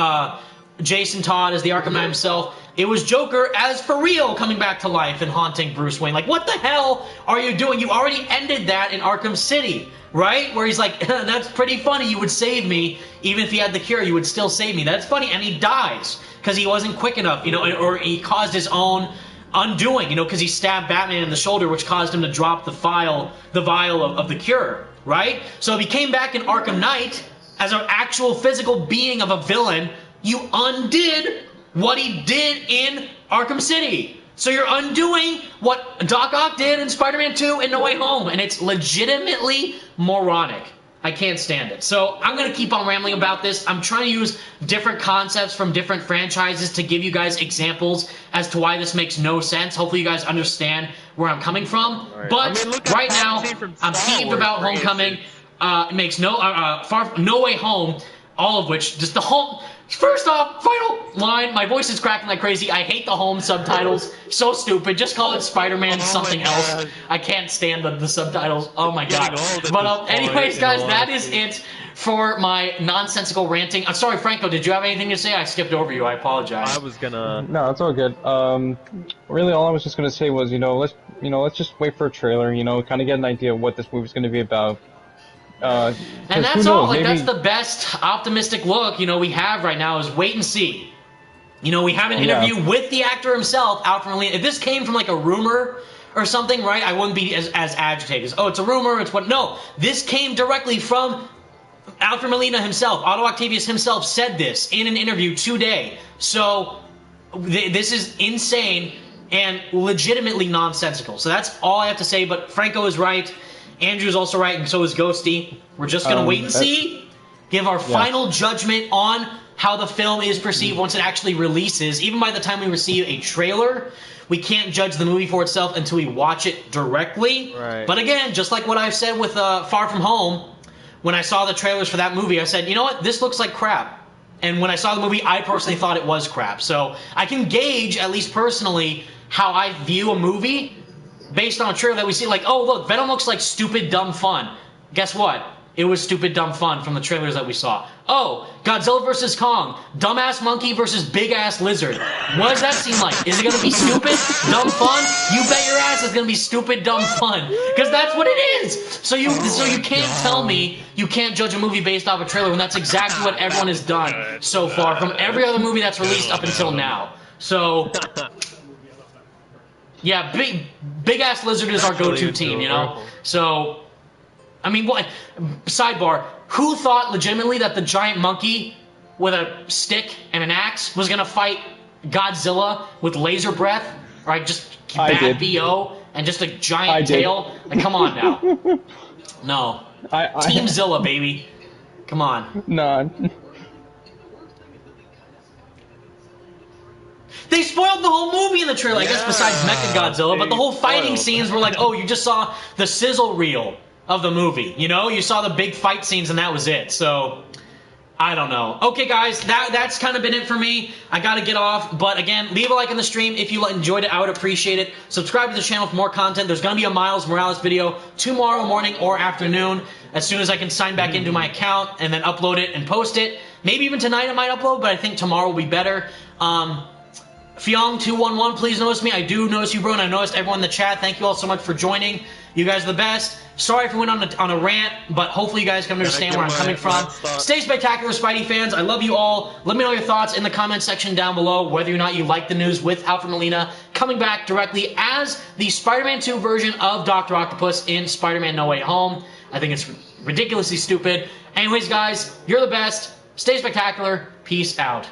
Jason Todd as the Arkham Knight himself. It was Joker as for real coming back to life and haunting Bruce Wayne. Like, what the hell are you doing? You already ended that in Arkham City, right? Where he's like, that's pretty funny. You would save me. Even if he had the cure, you would still save me. That's funny. And he dies because he wasn't quick enough, you know, or he caused his own undoing, you know, because he stabbed Batman in the shoulder, which caused him to drop the vial of the cure. right? So if he came back in Arkham Knight as an actual physical being of a villain, you undid what he did in Arkham City. So you're undoing what Doc Ock did in Spider-Man 2 and No Way Home, and it's legitimately moronic. I can't stand it. So I'm going to keep on rambling about this. I'm trying to use different concepts from different franchises to give you guys examples as to why this makes no sense. Hopefully you guys understand where I'm coming from. Right. But right now, I'm peeved about Homecoming. It makes no Way Home, all of which, just the home... First off, final line, my voice is cracking like crazy. I hate the home subtitles. So stupid. Just call it Spider-Man something else. I can't stand the subtitles. Oh my god. But anyways, guys, that is it for my nonsensical ranting. I'm sorry, Franco, did you have anything to say? I skipped over you. I apologize. I was gonna... No, it's all good. Really, all I was just gonna say was, let's just wait for a trailer. Kind of get an idea of what this movie's gonna be about. And that's all. Like, that's the best optimistic look, we have right now is wait and see. We have an interview with the actor himself, Alfred Molina. If this came from like a rumor or something, right, I wouldn't be as agitated. Oh, it's a rumor, it's what? No, this came directly from Alfred Molina himself. Otto Octavius himself said this in an interview today. So this is insane and legitimately nonsensical. So that's all I have to say, but Franco is right. Andrew's also right, and so is Ghosty. We're just going to wait and see, give our final judgment on how the film is perceived once it actually releases. Even by the time we receive a trailer, we can't judge the movie for itself until we watch it directly. Right. But again, just like what I've said with Far From Home, when I saw the trailers for that movie, I said, you know what, this looks like crap. And when I saw the movie, I personally thought it was crap. So I can gauge, at least personally, how I view a movie based on a trailer that we see, like, oh, look, Venom looks like stupid, dumb fun. Guess what? It was stupid, dumb fun from the trailers that we saw. Oh, Godzilla vs. Kong. Dumbass monkey versus big-ass lizard. What does that seem like? Is it going to be stupid, dumb fun? You bet your ass it's going to be stupid, dumb fun. Because that's what it is. So you can't tell me you can't judge a movie based off a trailer when that's exactly what everyone has done so far from every other movie that's released up until now. So... yeah, big ass lizard is our go-to team, So, I mean, what? Sidebar: who thought legitimately that the giant monkey with a stick and an axe was gonna fight Godzilla with laser breath, or just bad BO and just a giant tail? Like, come on now. No, Team Zilla, baby. Come on. No. They spoiled the whole movie in the trailer, I guess, besides Mechagodzilla, but the whole fighting scenes were like, oh, you just saw the sizzle reel of the movie, You saw the big fight scenes and that was it, so... I don't know. Okay, guys, that's kind of been it for me. I gotta get off, but again, leave a like on the stream if you enjoyed it. I would appreciate it. Subscribe to the channel for more content. There's gonna be a Miles Morales video tomorrow morning or afternoon as soon as I can sign back into my account and then upload it and post it. Maybe even tonight I might upload, but I think tomorrow will be better. Fyong211, please notice me. I do notice you, bro, and I noticed everyone in the chat. Thank you all so much for joining. You guys are the best. Sorry if we went on a rant, but hopefully you guys can understand where I'm coming from. Stay spectacular, Spidey fans. I love you all. Let me know your thoughts in the comment section down below, whether or not you like the news with Alfred Molina coming back directly as the Spider-Man 2 version of Dr. Octopus in Spider-Man No Way Home. I think it's ridiculously stupid. Anyways, guys, you're the best. Stay spectacular. Peace out.